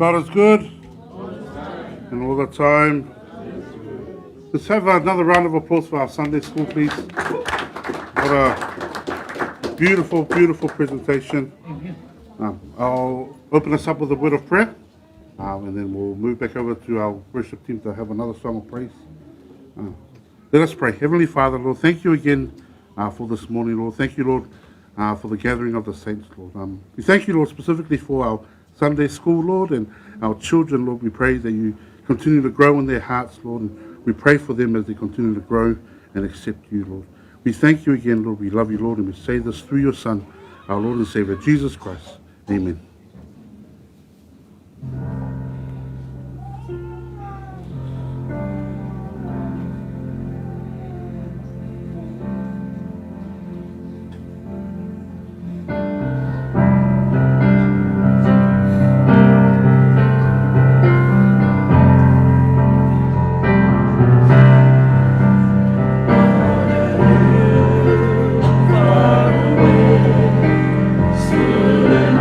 God is good, and all the time. Let's have another round of applause for our Sunday school, please. What a beautiful, beautiful presentation. I'll open us up with a word of prayer, and then we'll move back over to our worship team to have another song of praise. Let us pray. Heavenly Father, Lord, thank you again for this morning, Lord. Thank you, Lord, for the gathering of the saints, Lord. We thank you, Lord, specifically for our Sunday school, Lord, and our children, Lord. We pray that you continue to grow in their hearts, Lord, and we pray for them as they continue to grow and accept you, Lord. We thank you again, Lord. We love you, Lord, and we say this through your Son, our Lord and Savior, Jesus Christ. Amen. Far away, still and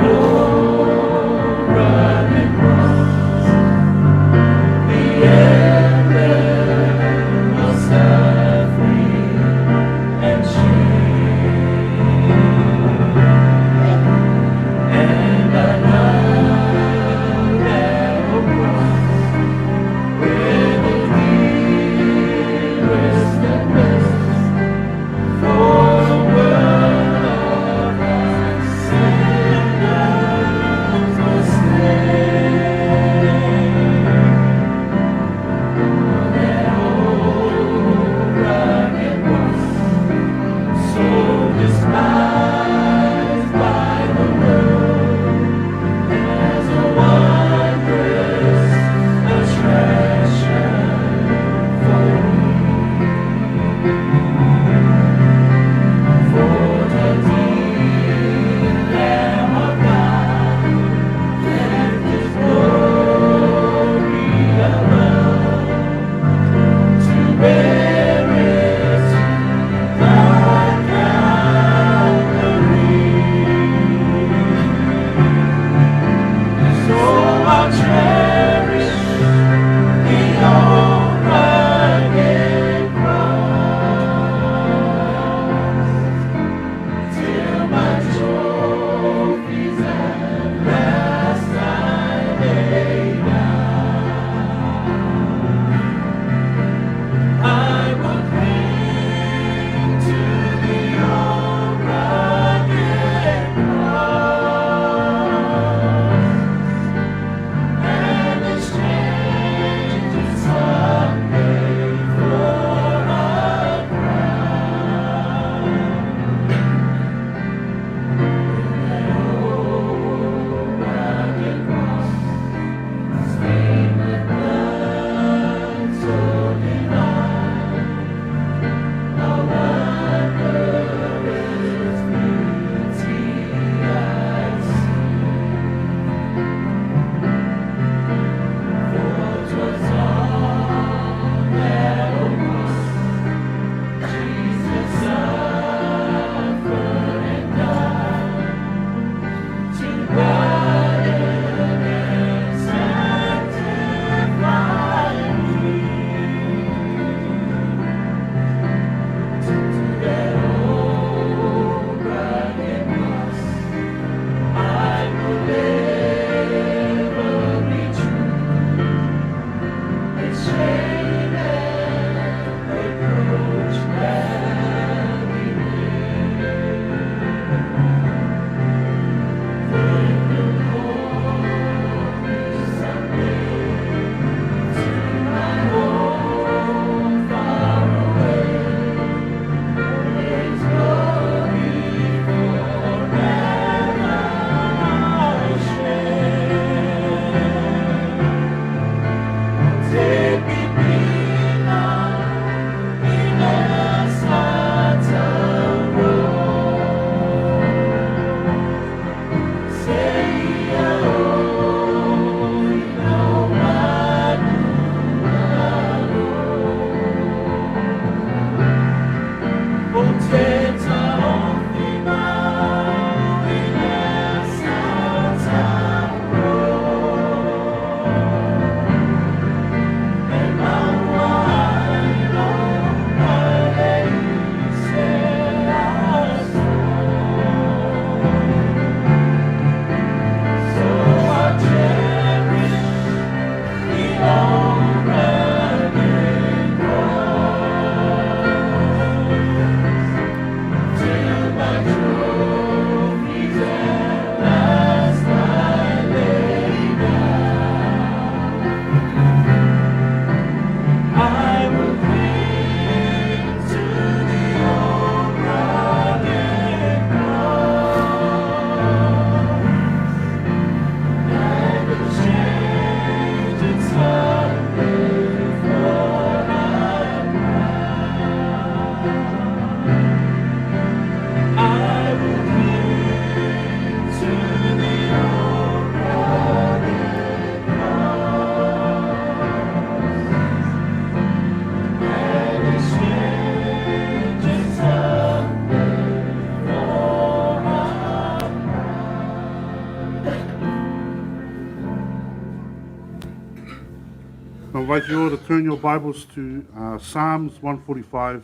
invite you all to turn your Bibles to Psalms 145,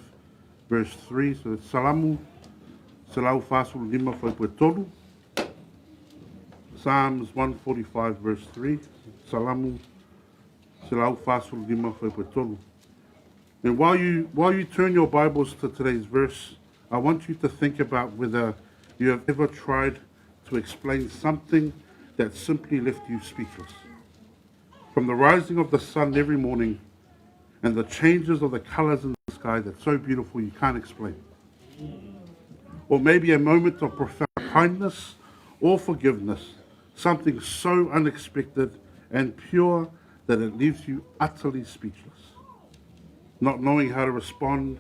verse 3. So it's Salamu, Selau Fasul Lima Whaiputolu. Psalms 145, verse 3. Salamu, Selau Fasul Lima Whaiputolu. And while you turn your Bibles to today's verse, I want you to think about whether you have ever tried to explain something that simply left you speechless. From the rising of the sun every morning and the changes of the colors in the sky that's so beautiful you can't explain. Or maybe a moment of profound kindness or forgiveness, something so unexpected and pure that it leaves you utterly speechless, not knowing how to respond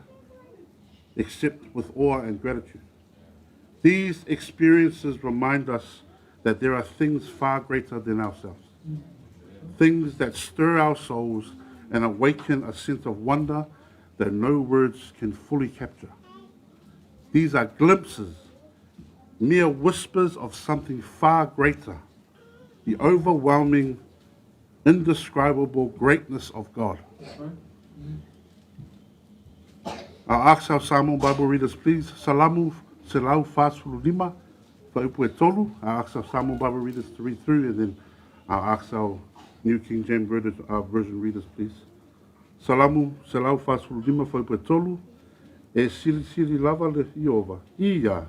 except with awe and gratitude. These experiences remind us that there are things far greater than ourselves, things that stir our souls and awaken a sense of wonder that no words can fully capture. These are glimpses, mere whispers of something far greater, the overwhelming, indescribable greatness of God. I'll ask our Samoan Bible readers, please. Salamu, Selau, Fasulu, Lima, Whaiputolu. I'll ask our Samoan Bible readers to read through, and then I'll ask our New King James Version readers, please. Salamu, Selau, Fasulu, Lima, Whaiputolu. E sili sili lava le Iova. Ia.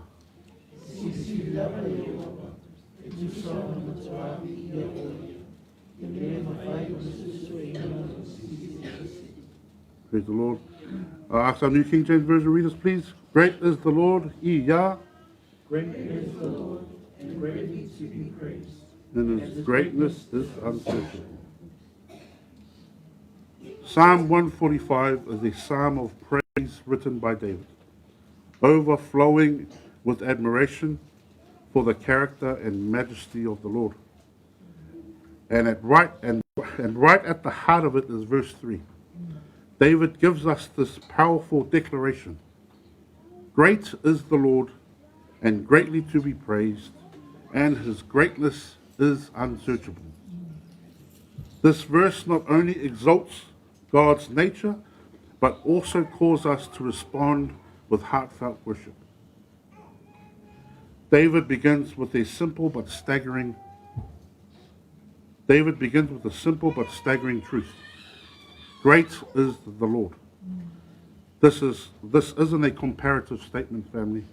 Sili lava le Iova. E tu sono na tuavi ia oia. E leva vai o susu e Praise the Lord. Ask our New King James Version readers, please. Great is the Lord, Ia. Great is the Lord, and greatly to be praised. And his greatness is unsearchable. Psalm 145 is a psalm of praise written by David, overflowing with admiration for the character and majesty of the Lord. And right at the heart of it is verse 3. David gives us this powerful declaration. Great is the Lord, and greatly to be praised, and his greatness is unsearchable. This verse not only exalts God's nature, but also calls us to respond with heartfelt worship. David begins with a simple but staggering truth. Great is the Lord. This isn't a comparative statement, family.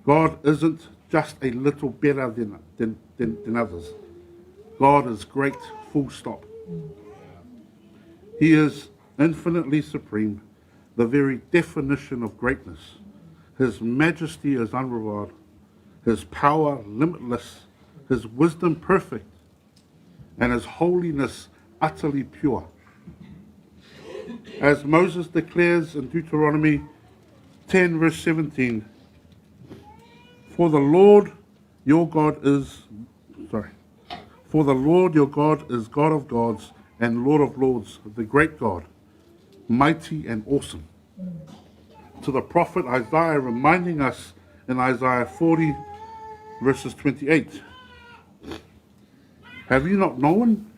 God isn't just a little better than others. God is great, full stop. He is infinitely supreme, the very definition of greatness. His majesty is unrivaled, his power limitless, his wisdom perfect, and his holiness utterly pure. As Moses declares in Deuteronomy 10, verse 17, For the Lord your God is God of gods and Lord of lords, the great God, mighty and awesome. To the prophet Isaiah, reminding us in Isaiah 40, verses 28, Have you not known?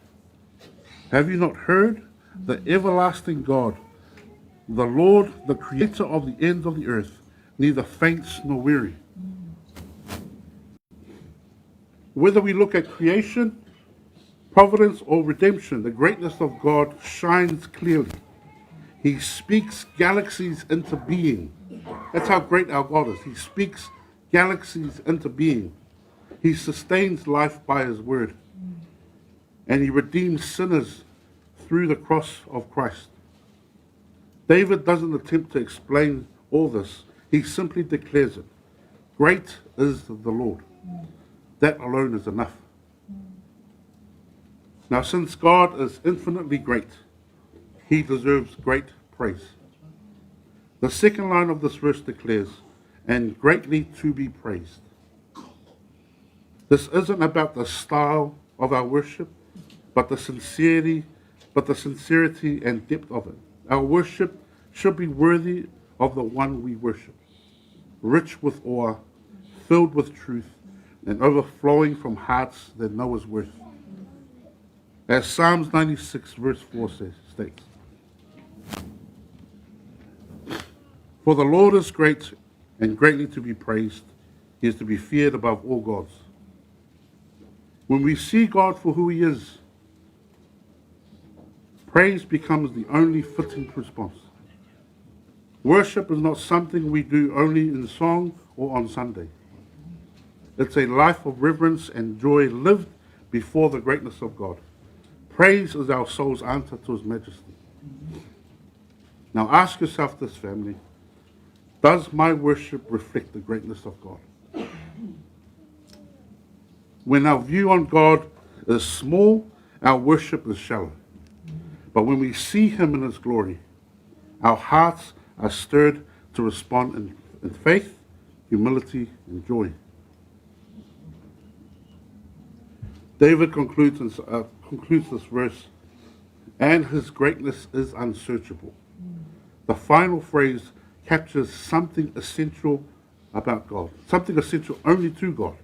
Have you not heard? The everlasting God, the Lord, the creator of the ends of the earth, neither faints nor weary. Whether we look at creation, providence, or redemption, the greatness of God shines clearly. He speaks galaxies into being. That's how great our God is. He speaks galaxies into being. He sustains life by his word. And he redeems sinners through the cross of Christ. David doesn't attempt to explain all this. He simply declares it. Great is the Lord. That alone is enough. Now, since God is infinitely great, he deserves great praise. The second line of this verse declares, and greatly to be praised. This isn't about the style of our worship, but the sincerity and depth of it. Our worship should be worthy of the one we worship, rich with awe, filled with truth, and overflowing from hearts that know his worth. As Psalms 96 verse 4 states, "For the Lord is great and greatly to be praised. He is to be feared above all gods." When we see God for who he is, praise becomes the only fitting response. Worship is not something we do only in song or on Sunday. It's a life of reverence and joy lived before the greatness of God. Praise is our soul's answer to his majesty. Now ask yourself this, family. Does my worship reflect the greatness of God? When our view on God is small, our worship is shallow. But when we see him in his glory, our hearts are stirred to respond in faith, humility, and joy. David concludes this verse, "And his greatness is unsearchable." The final phrase captures something essential about God, something essential only to God.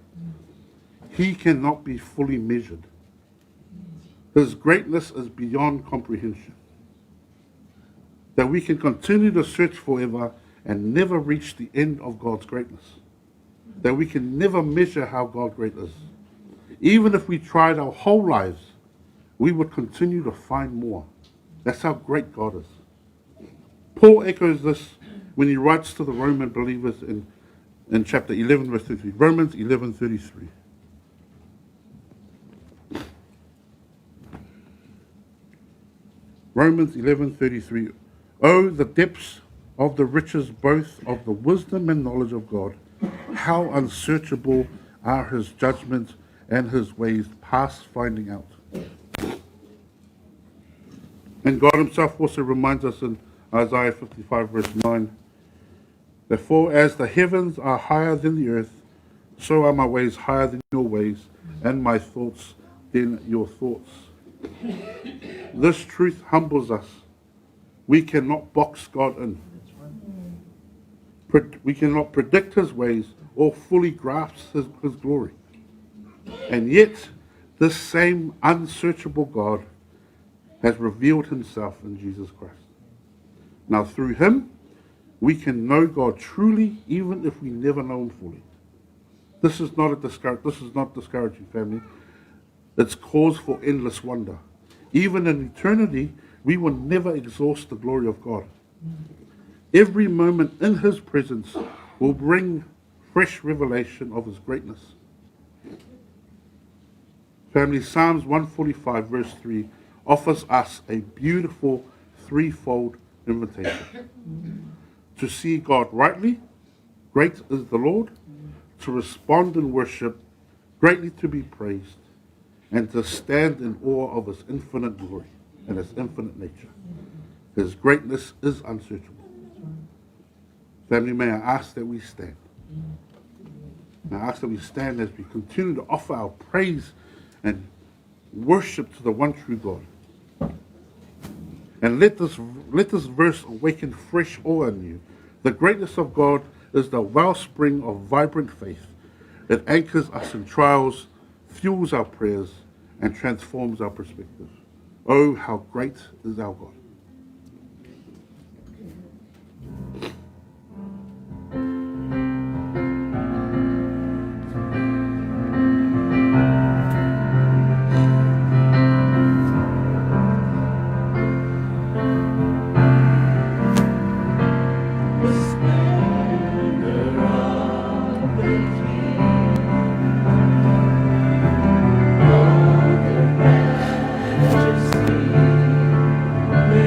He cannot be fully measured. His greatness is beyond comprehension. That we can continue to search forever and never reach the end of God's greatness. That we can never measure how God great is. Even if we tried our whole lives, we would continue to find more. That's how great God is. Paul echoes this when he writes to the Roman believers in chapter 11, verse 33. Romans 11:33. Romans 11:33. "Oh, the depths of the riches both of the wisdom and knowledge of God. How unsearchable are his judgments and his ways past finding out." And God himself also reminds us in Isaiah 55 verse 9, "Therefore as the heavens are higher than the earth, so are my ways higher than your ways, and my thoughts than your thoughts." This truth humbles us. We cannot box God in. We cannot predict his ways or fully grasp his glory. And yet, this same unsearchable God has revealed himself in Jesus Christ. Now, through him, we can know God truly, even if we never know him fully. This is not discouraging, family. It's cause for endless wonder. Even in eternity, we will never exhaust the glory of God. Every moment in his presence will bring fresh revelation of his greatness. Family, Psalms 145 verse 3 offers us a beautiful threefold invitation. To see God rightly, great is the Lord; to respond in worship, greatly to be praised; and to stand in awe of his infinite glory and his infinite nature. His greatness is unsearchable. Family, may I ask that we stand. May I ask that we stand as we continue to offer our praise and worship to the one true God. And let this verse awaken fresh awe in you. The greatness of God is the wellspring of vibrant faith. It anchors us in trials, fuels our prayers, and transforms our perspective. Oh, how great is our God. Majesty,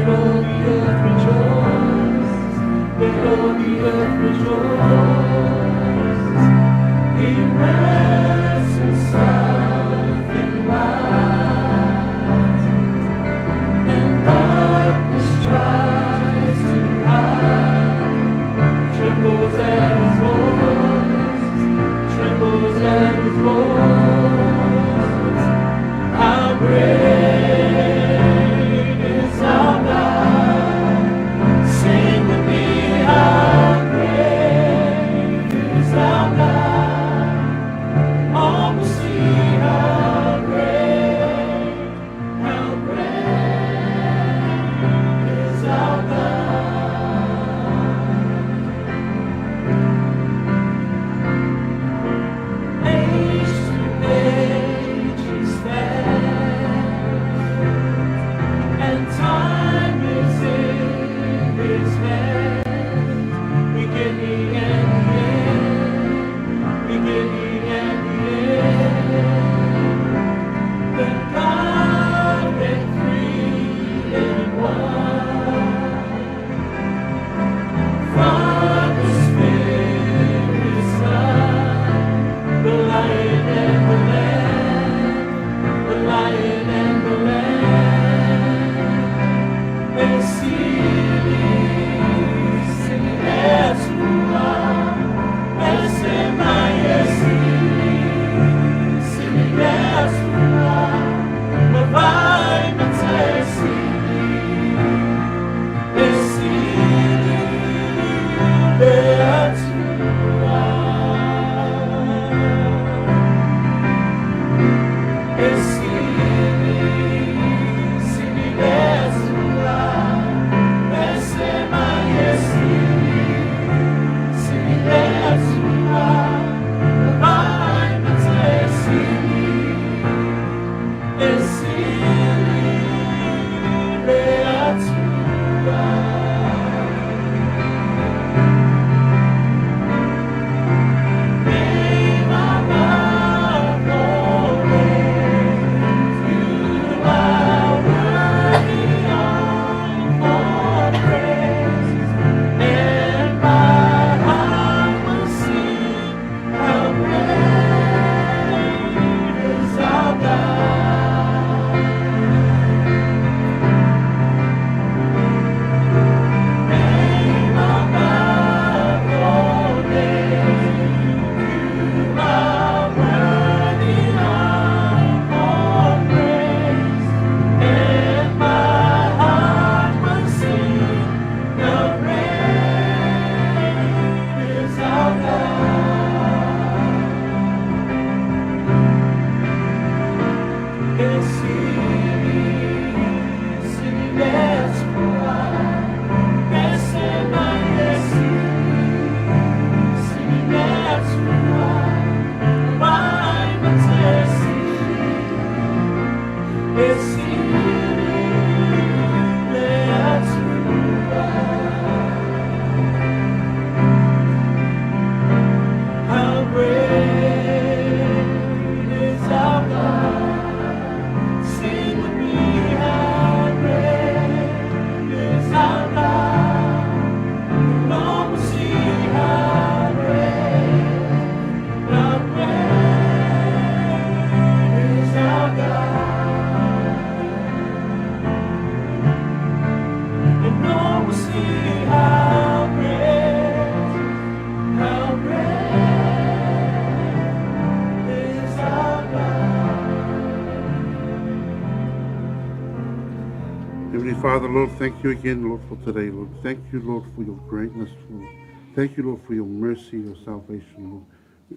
Father, Lord, thank you again, Lord, for today, Lord. Thank you, Lord, for your greatness, Lord. Thank you, Lord, for your mercy, your salvation, Lord.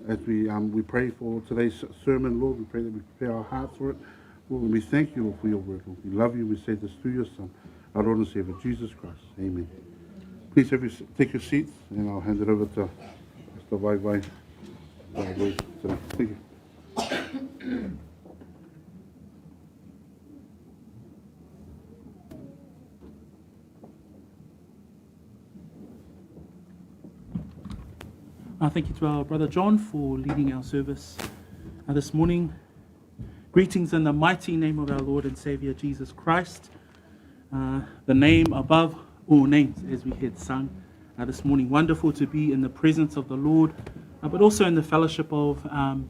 As we pray for today's sermon, Lord, we pray that we prepare our hearts for it, Lord, and we thank you, Lord, for your word, Lord. We love you. We say this through your Son, our Lord and Savior, Jesus Christ. Amen. Please take your seats, and I'll hand it over to Mr. Vaega. Thank you. Thank you to our brother John for leading our service this morning. Greetings in the mighty name of our Lord and Savior Jesus Christ, the name above all names, as we had sung this morning. Wonderful to be in the presence of the Lord, but also in the fellowship of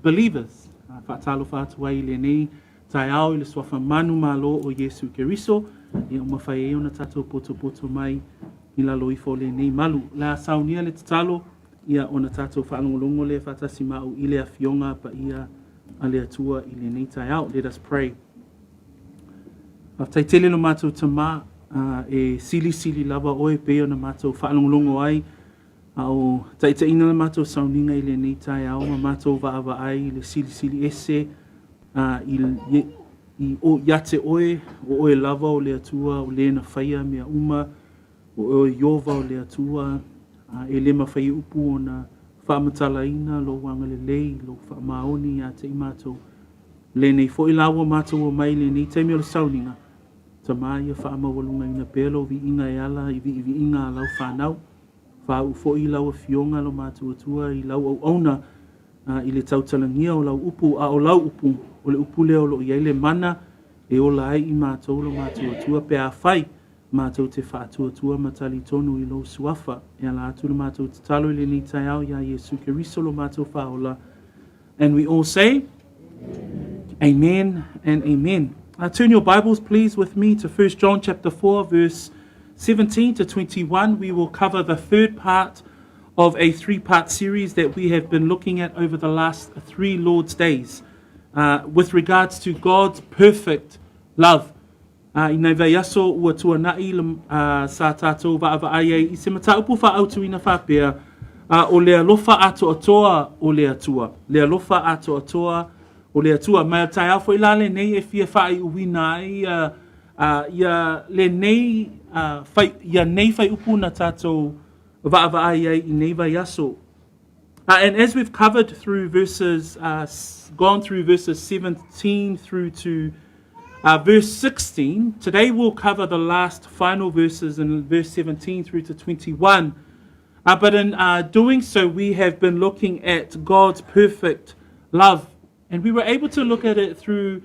believers. Alofa Atua I lenei tai ao I le swafa manu malo o Yesu Keriso, I o mawhai e ona tātou poto mai I la Lauifata lenei malu. La saunia le tatalo ia ona tātou whaalongolongo le whatasi mau I le awhionga pa ia a le Atua I lenei tai ao. Let us pray. Aftai tele no mātou tamā e sili lava oe pe ona mātou whaalongolongo ai au taitaina le mātou sauninga I lenei tai ao ma mātou vaava ai le sili ese I o iate oe o oe lava o le Atua o le na whaia mea uma o oe iova o le Atua e le mawhai upu o na whaamatalaina lo wanga le lei, lo whaamaoni a te I mātou. Le nei fo I lawa mātou o mai le nei teimi o le sauninga. Ta mai a whaamawalunga ina pelo vi inga e ala I vi inga a lau whanau. Whau fo I lawa fionga lo mātou atua I lau au auna I le tautalangia o lau upu a o lau upu o le upu leo lo I le mana e o lai I mātou lo mātou atua pe a whai. Mātou te whātua matali tonu I lo suafa. E ala atu lo mātou te talo I le ni tai au ia Yesu Keriso lo mātou whaola. And we all say, Amen and Amen. Turn your Bibles please with me to 1 John chapter 4 verse 17 to 21. We will cover the third part of a 3-part series that we have been looking at over the last 3 Lord's Days with regards to God's perfect love. I nei vai aso ua tuanai sa tātou vaavaaia I se mataupu whaautu ina whapea o le alofa atoatoa o le Atua. Le alofa atoatoa o le Atua. Mai tai awho I lale nei e fia whai uwina ia le nei ia nei whai upu na tātou vaavaaia I nei vai aso. And as we've covered through gone through verses 17 through to verse 16, today we'll cover the last final verses in verse 17 through to 21. But in doing so, we have been looking at God's perfect love. And we were able to look at it through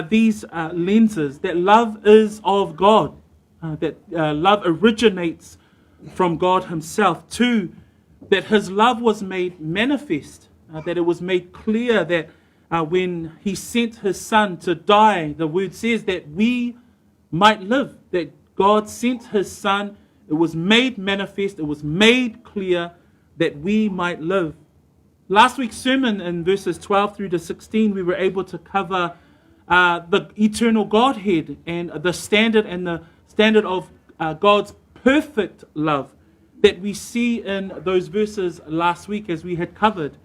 these lenses, that love is of God, that love originates from God himself. 2, that his love was made manifest, that it was made clear that when he sent his son to die, the word says that we might live, that God sent his son. It was made manifest, it was made clear that we might live. Last week's sermon in verses 12 through to 16, we were able to cover the eternal Godhead and the standard of God's perfect love that we see in those verses last week as we had covered.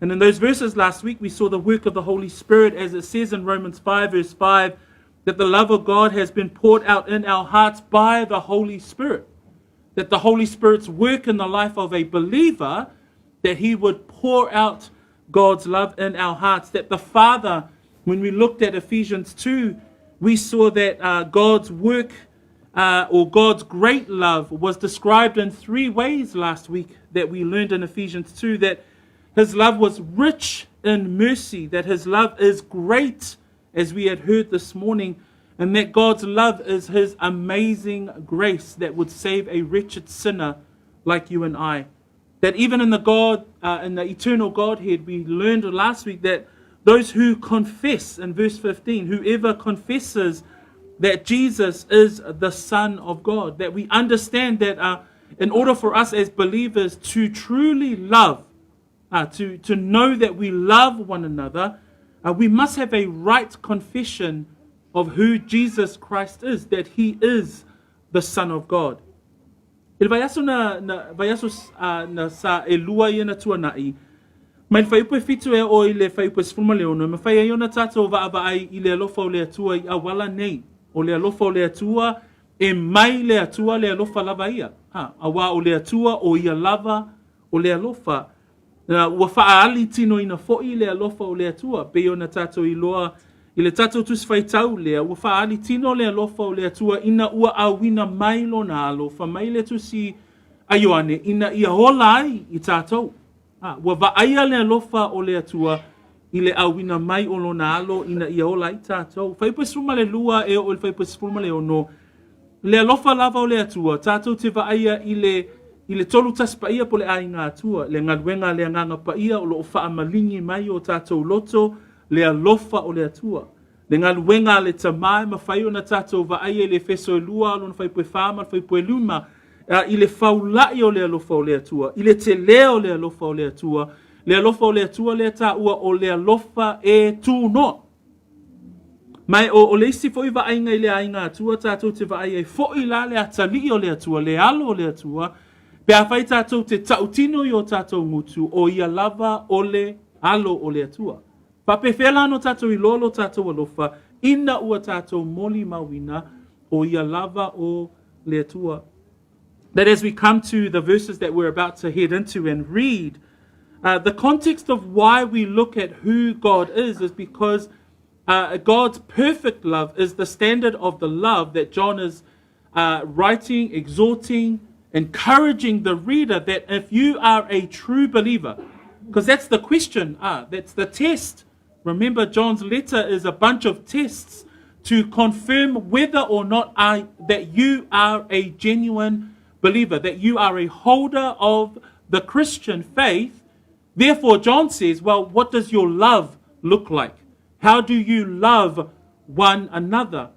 And in those verses last week, we saw the work of the Holy Spirit, as it says in Romans 5, verse 5, that the love of God has been poured out in our hearts by the Holy Spirit. That the Holy Spirit's work in the life of a believer, that he would pour out God's love in our hearts. That the Father, when we looked at Ephesians 2, we saw that God's work or God's great love was described in 3 ways last week that we learned in Ephesians 2, that his love was rich in mercy, that his love is great, as we had heard this morning, and that God's love is his amazing grace that would save a wretched sinner like you and I. That even in the eternal Godhead, we learned last week that those who confess, in verse 15, whoever confesses that Jesus is the Son of God, that we understand that in order for us as believers to truly love, to know that we love one another, we must have a right confession of who Jesus Christ is, that he is the Son of God. Ele vai aso vai aso na sa e lua ia na tuanai. Mai fai upe fitu e o ile fai upe sfuma leono. Ma fai aiona tato va ai ile alofa o le atua i awala nei. O le alofa o le atua e mai le atua le alofa lava ia. Awa o le atua o ia lava o le alofa. Ua faaali tino ina fo'i le alofa o le atua. Pe ona tato i loa i le tato tus fai tau lea. Ua faaali tino le alofa o le atua ina ua awina mai lo na alofa. Mai le tusi a Ioane ina ia hola ai i tatou. Ua vaaia le alofa o le atua i le awina mai o lo na alo ina ia hola ai tatou. Fai pesuma le lua e o le fai pesuma le ono. Le alofa lava o le atua. Tatou te vaaia i le tolu tas pa ia po le ai ngā atua. Le ngaluenga le nganga pa ia o lo faa malingi mai o tatou loto. Le alofa o le atua. Le ngaluenga le tamae mawhai o na tatou vaaia i le feso e lua alo na fai pue whama, fai pue luma. I le faulai o le alofa o le atua. I le te leo le alofa o le atua. Le alofa o le atua le ta ua o le alofa e tu no. Mai o le isi fo i vaainga i le ainga atua tatou te vaaia i fo i la le atali o le atua, le alo o le atua. Pe a whai tatou te tautino i o tatou ngutu o ia lava o le alo o le atua. Pape whela no tatou i lolo tatou alofa, ina ua tatou moli mawina o ia lava o le atua. That as we come to the verses that we're about to head into and read, the context of why we look at who God is because God's perfect love is the standard of the love that John is writing, exhorting, encouraging the reader that if you are a true believer, because that's the question, that's the test. Remember, John's letter is a bunch of tests to confirm whether or not that you are a genuine believer, that you are a holder of the Christian faith. Therefore, John says, well, what does your love look like? How do you love one another?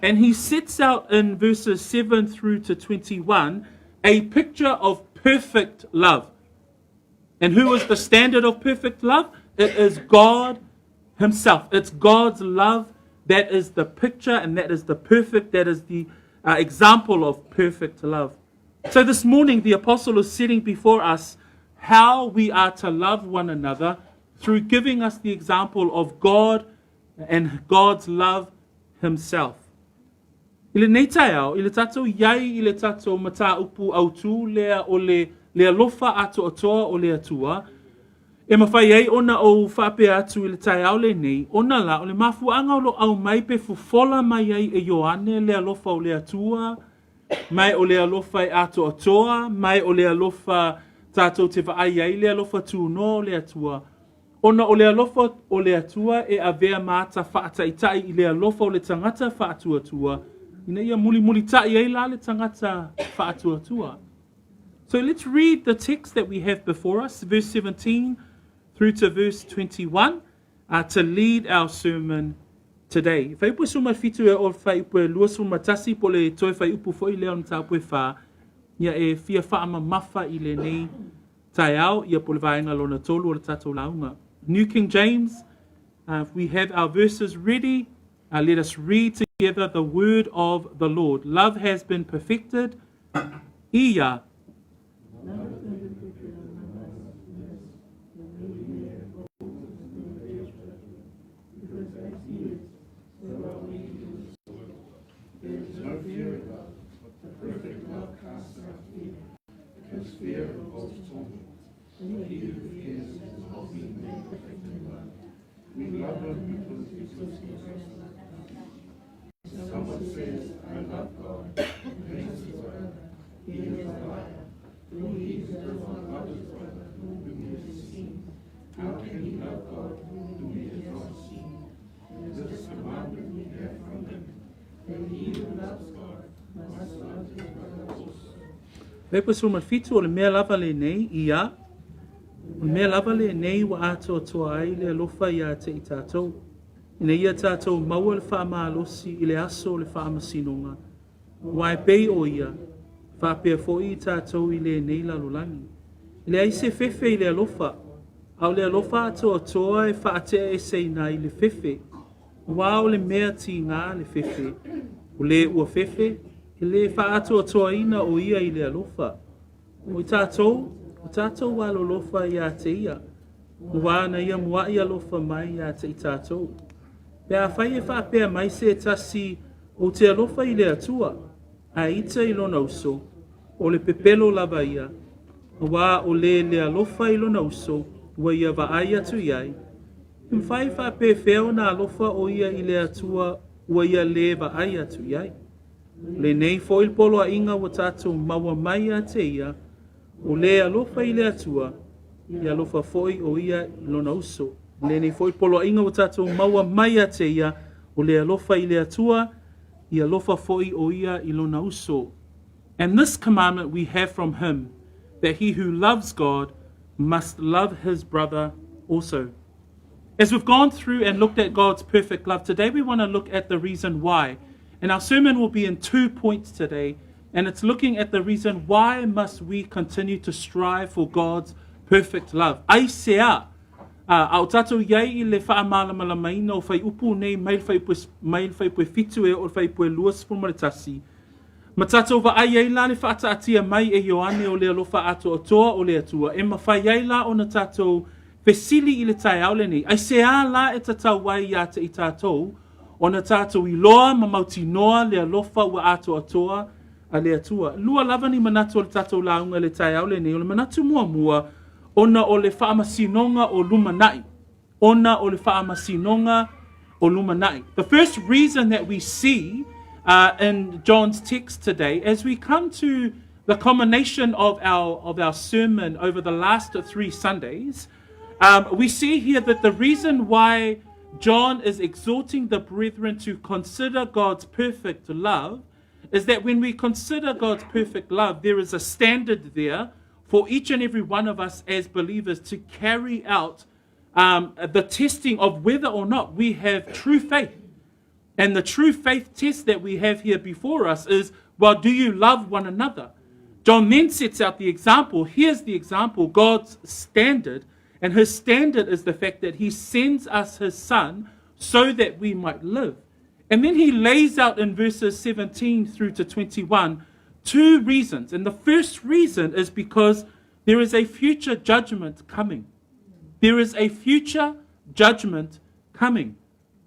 And he sets out in verses 7 through to 21 a picture of perfect love. And who is the standard of perfect love? It is God himself. It's God's love that is the picture and that is the perfect, that is the example of perfect love. So this morning, the apostle is setting before us how we are to love one another through giving us the example of God and God's love himself. I le nei tai au, I le tatou iai, I le tatou mata upu autu lea o le alofa atoatoa o le atua, e mawhai ei ona o whape atu I le tai au le nei, ona la o le mafuanga o lo au mai pe fufola mai ei e Ioane le alofa o le atua, mai o le alofa e atoatoa, mai o le alofa tatou te vaai ei le alofa tūno le atua. Ona o le alofa o le atua e avea maata whaataitai I le alofa o le tangata whaatuatua. Ina ia muli tai ei la le tangata whaatuatua. So let's read the text that we have before us, verse 17 through to verse 21, to lead our sermon today. Whai upu suma fitu e o whai upu lua suma tasi po le toi whai upu fo I leo na ta upu wha, ia e fia whaama mafa I le nei tai au, ia po le vaenga lona tolu o le tatou launga. New King James, if we have our verses ready, let us read together the word of the Lord. Love has been perfected. Ia. Someone says, I love God, and his brother, he is a liar. Who he does not love his brother, whom he has seen. How can he love God, whom he has not seen? This commandment we have from him, that he who loves God must love his brother also. Pepa suma fitu o le mea lava le nei, ia. O le mea lava le nei wa atoatoa ai le alofa ia te I tātou. Ina ia tātou maua le whaamalosi I le aso le whaamasinonga. Wai pei o ia, whapea fo I tātou I le nei lalolangi. I le aise fefe I le alofa. Au le alofa atoatoa e whaatea e seina I le fefe. Wa o le mea ti ngā le fefe. O le ua fefe, I le whaatoatoa ina o ia I le alofa. O tātou wā lolofa ia te ia. Wāna ia mua ia alofa mai ia te I tātou. Pea whai e whaapea mai se tasi o te alofa I le atua. A ita I lona uso, o le pepelo lava ia. Wā o le alofa I lona uso, wa ia vaai atu iai. Mwhai whaapea wheo na alofa o ia I le atua, wa ia le vaai atu iai. Le nei foil polo a inga wa tātou maua mai a te ia, o le alofa I le atua, I alofa foi o ia I lona uso. Le nei foil polo a inga wa tātou maua mai a te ia, o le alofa I le atua, I alofa foi o ia I lona uso. And this commandment we have from him, that he who loves God must love his brother also. As we've gone through and looked at God's perfect love, today we want to look at the reason why. And our sermon will be in 2 points today. And it's looking at the reason why must we continue to strive for God's perfect love. Ai sea, au tatou iai I le whaamalamaina o whai upu nei mail whai pue fitu e o whai pue luas pumaritasi. Ma tatou wa ai ei la le whaata atia mai e Ioane o le alofa atoatoa o le atua. E ma whai ei la o na tatou fesili I le tai au le nei. Ai sea la e tatau wai ia te I tatou. O na tātou I loa ma mauti noa le alofa ua atoatoa a le atua. Lua lava ni manatu o le tātou launga le tai au le nei o le manatu mua ona o le whaamasinonga o lumanai. Ona o le whaamasinonga o lumanai. The first reason that we see in John's text today, as we come to the culmination of our sermon over the last 3 Sundays, we see here that the reason why John is exhorting the brethren to consider God's perfect love is that when we consider God's perfect love, there is a standard there for each and every one of us as believers to carry out the testing of whether or not we have true faith. And the true faith test that we have here before us is, well, do you love one another? John then sets out the example. Here's the example, God's standard. And his standard is the fact that he sends us his son so that we might live. And then he lays out in verses 17 through to 21 2 reasons. And the first reason is because there is a future judgment coming. There is a future judgment coming.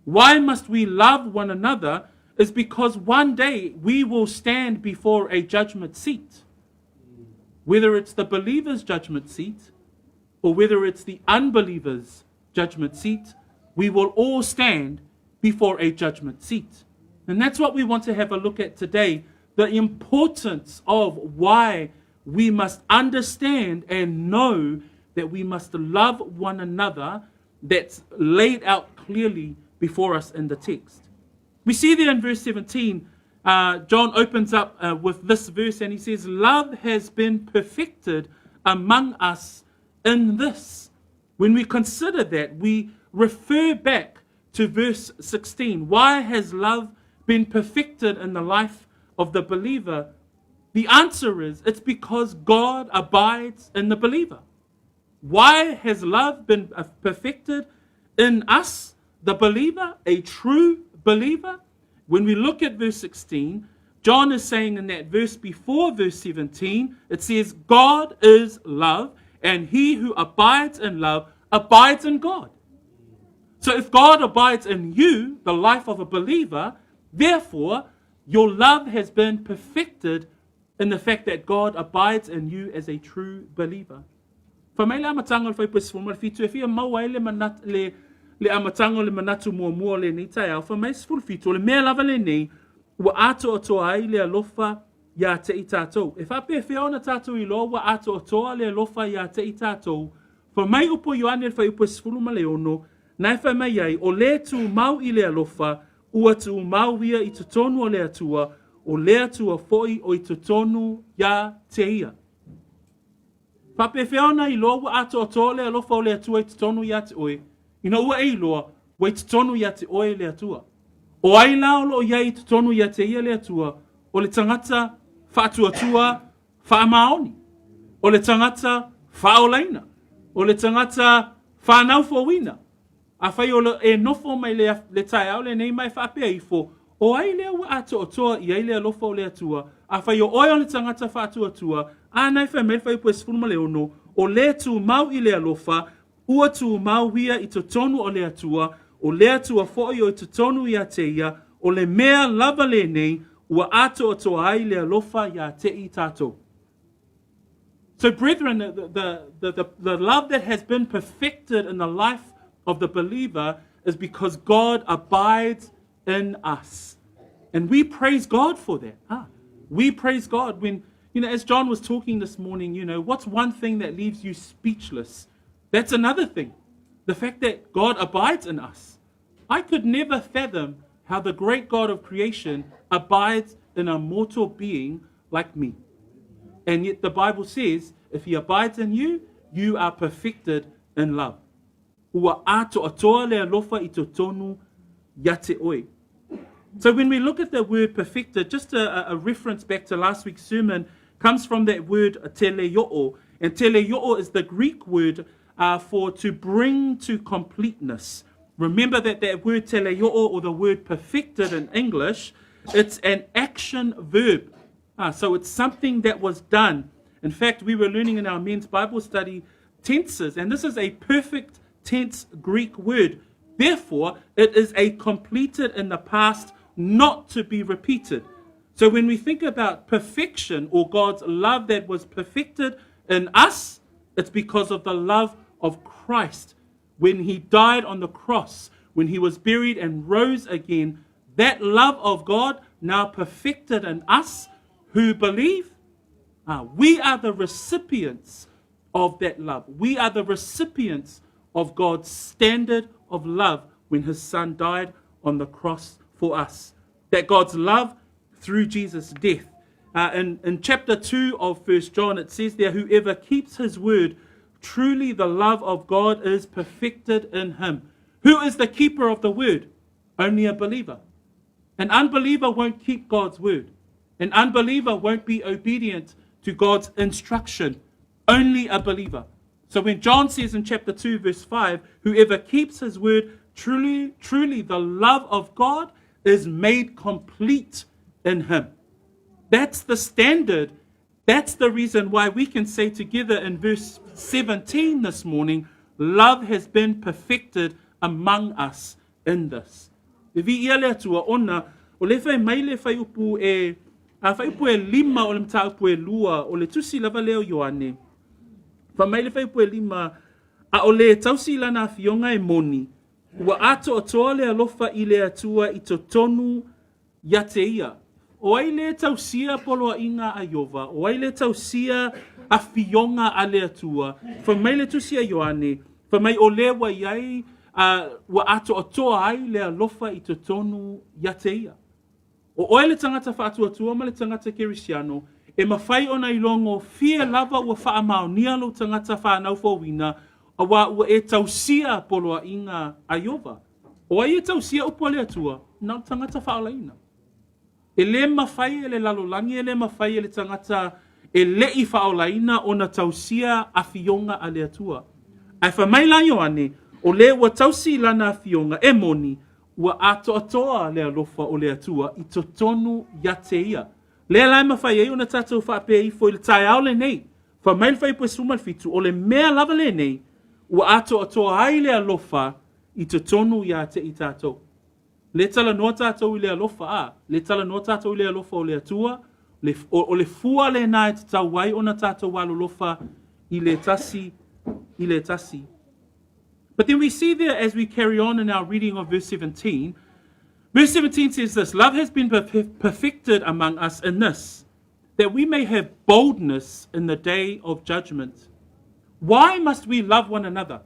Why must we love one another is because one day we will stand before a judgment seat. Whether it's the believer's judgment seat or whether it's the unbeliever's judgment seat, we will all stand before a judgment seat. And that's what we want to have a look at today, the importance of why we must understand and know that we must love one another, that's laid out clearly before us in the text. We see there in verse 17, John opens up with this verse and he says, love has been perfected among us in this. When we consider that, we refer back to verse 16. Why has love been perfected in the life of the believer? The answer is, it's because God abides in the believer. Why has love been perfected in us, the believer, a true believer? When we look at verse 16, John is saying in that verse before verse 17, it says, God is love, and he who abides in love abides in God. So if God abides in you, the life of a believer, therefore, your love has been perfected in the fact that God abides in you as a true believer. For me, le amatanga le whaipu sifuma le fitu, e fia maua le amatanga le manatu mua le ni tai au, for me sifuru fitu, le mea lava le nei, wa atoatoa ai le alofa ia te I tātou. E whape whia ona tātou I loa wa atoatoa le alofa ia te I tātou. For mai upo Ioane le whaipu sifuru ma le ono, nai whai mai ai, o le tu mau I le alofa, ua tu mau ia I tutonu o le atua, o le atua foi o I tutonu ia te ia. Pape whiaona I loa wa atoatoa le alofa o le atua I tutonu ia te oe. Ina ua e loa, wa I tutonu ia te oe le atua. O ai laolo o ia I tutonu ia te ia le atua, o le tangata whaatuatua whaamaoni. O le tangata whaolaina. O le tangata whanau fōwina. A whai o le nofo mai le tai au le nei mai whapea I fo, O ai lea ua atoatoa I ai lea alofa o le atua, a whai o oi o le tangata wha atuatua, a nai whai mele whai pue sifuruma le ono, o le tu mau I le alofa, ua tu mau hia I to tonu o le atua, o le atua fo'i o I to tonu I a te ia, o le mea lava le nei, ua atoatoa ai le alofa ia te I tātou. So brethren, the love that has been perfected in the life of the believer is because God abides in us. And we praise God for that. We praise God when, as John was talking this morning, what's one thing that leaves you speechless? That's another thing. The fact that God abides in us. I could never fathom how the great God of creation abides in a mortal being like me. And yet the Bible says, if he abides in you, you are perfected in love. Ua atoatoa le alofa I to tonu ia te oe. So when we look at the word perfected, just a reference back to last week's sermon comes from that word teleio'o. And teleio'o is the Greek word for to bring to completeness. Remember that word teleio'o, or the word perfected in English, it's an action verb. So it's something that was done. In fact, we were learning in our men's Bible study tenses, and this is a perfect tense Greek word. Therefore, it is a completed in the past, not to be repeated. So when we think about perfection or God's love that was perfected in us, it's because of the love of Christ. When he died on the cross, when he was buried and rose again, that love of God now perfected in us who believe, we are the recipients of that love. We are the recipients of God's standard of love when his son died on the cross for us. That God's love through Jesus' death. In chapter 2 of 1 John, it says there, whoever keeps his word, truly the love of God is perfected in him. Who is the keeper of the word? Only a believer. An unbeliever won't keep God's word. An unbeliever won't be obedient to God's instruction. Only a believer. So when John says in chapter 2, verse 5, whoever keeps his word, truly the love of God is made complete in him. That's the standard. That's the reason why we can say together in verse 17 this morning, love has been perfected among us in this. Iwi ia le atua ona, o le whai mai le whai upu e lima o le mta upu e lua, o le tusi lava leo Ioane. Wha mai le whai upu e lima, a o le tausi lana fionga e moni, ua atoatoa le alofa I le atua I to tonu ia te ia. O ai le tausia polo a inga a Iova, o ai le tausia a fionga a le atua, wha mai le tusi a Ioane, wha mai o le wa iai, wa atoatoa ai le alofa I to tonu ia te ia. O oe le tangata whaatuatua ma le tangata kerisiano, e mawhai ona I longo fia lava ua wha maonia lo tangata whanau fōwina, a wa ua e tausia polo a inga a Iova. O ai e tausia upo le atua, na tangata whaolaina. E le mawhai e le lalolangi e le mawhai e le tangata e le I whaolaina o na tausia a fionga a le atua. Ai whamaila Ioane, o le ua tausi lana a fionga e moni, ua atoatoa le alofa o le atua I to tonu ia te ia. Le lai mawhai e o na tātou whape I fo I le tai au le nei. Whamaila whai pue sumal fitu, o le mea lava le nei, ua atoatoa ai le alofa I to tonu ia te I tātou. Le tala noa tātou I le alofa a, le tala noa tātou I le alofa o le atua, o le fua le nā e te tau wai o na tātou walolofa I le tasi. But then we see there as we carry on in our reading of verse 17, verse 17 says this, love has been perfected among us in this, that we may have boldness in the day of judgment. Why must we love one another?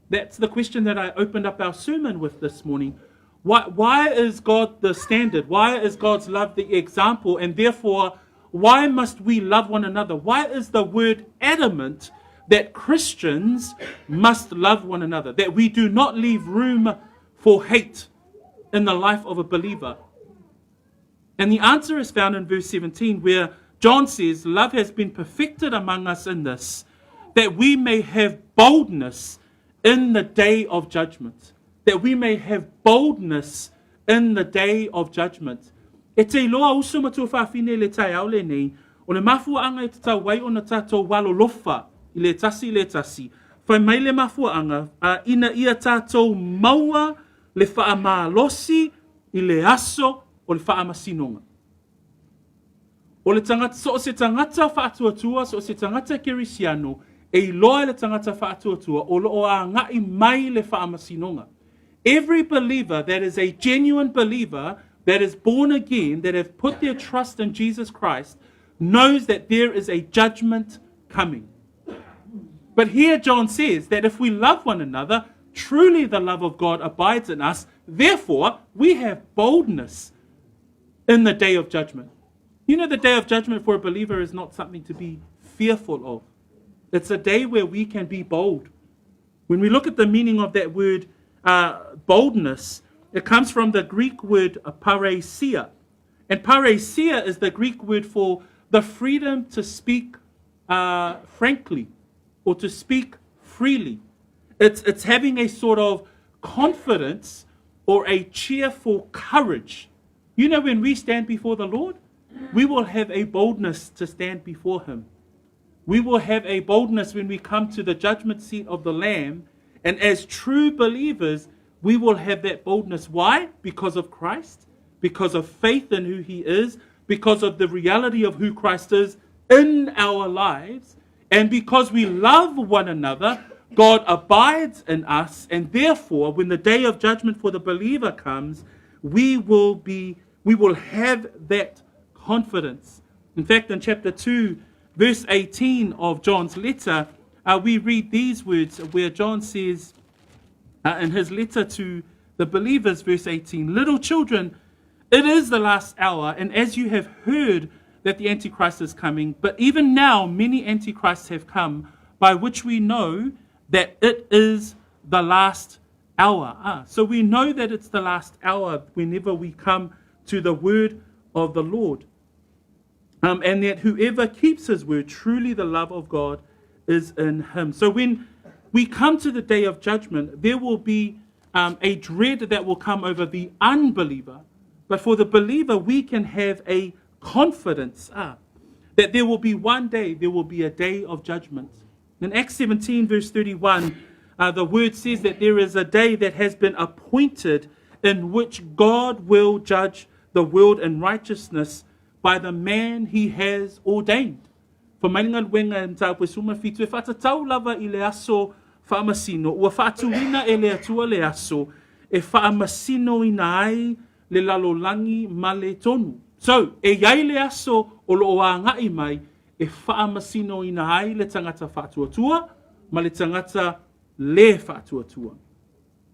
That's the question that I opened up our sermon with this morning. Why is God the standard? Why is God's love the example? And therefore, why must we love one another? Why is the word adamant that Christians must love one another? That we do not leave room for hate in the life of a believer? And the answer is found in verse 17, where John says, love has been perfected among us in this, that we may have boldness in the day of judgment. That we may have boldness in the day of judgment. E te iloa usu matua whaafine le tai au le nei, o le mafua anga e te tau wai o na tātou walo lofa i le tasi. Whai mai le mafua anga, ina ia tātou maua le wha maalosi i le aso o le wha masinonga. O le tangata, so o se tangata whaatuatua, so o se tangata kerisiano, e iloa le tangata whaatuatua, o loo a ngai mai le wha masinonga. Every believer that is a genuine believer, that is born again, that have put their trust in Jesus Christ, knows that there is a judgment coming. But here John says that if we love one another, truly the love of God abides in us. Therefore, we have boldness in the day of judgment. You know, the day of judgment for a believer is not something to be fearful of. It's a day where we can be bold. When we look at the meaning of that word boldness, it comes from the Greek word parousia. And parousia is the Greek word for the freedom to speak frankly or to speak freely. It's having a sort of confidence or a cheerful courage. You know, when we stand before the Lord, we will have a boldness to stand before him. We will have a boldness when we come to the judgment seat of the Lamb. And as true believers, we will have that boldness. Why? Because of Christ, because of faith in who he is, because of the reality of who Christ is in our lives, and because we love one another. God abides in us, and therefore, when the day of judgment for the believer comes, we will have that confidence. In fact, in chapter 2, verse 18 of John's letter, we read these words where John says in his letter to the believers, verse 18, "Little children, it is the last hour, and as you have heard that the Antichrist is coming, but even now many Antichrists have come, by which we know that it is the last hour." So we know that it's the last hour whenever we come to the word of the Lord. And that whoever keeps his word, truly the love of God is in him. So when we come to the day of judgment, there will be a dread that will come over the unbeliever. But for the believer, we can have a confidence that there will be one day, there will be a day of judgment. In Acts 17, verse 31, the word says that there is a day that has been appointed in which God will judge the world in righteousness by the man he has ordained. For mainga wenga mta po suma fitu e whatatau lava I le aso whaamasino, ua whaatuina e le atua le aso, e whaamasino ina ai le lalolangi ma le tonu. So, e iai le aso o lo o ngai mai, e whaamasino ina ai le tangata whaatuatua, ma le tangata le whaatuatua.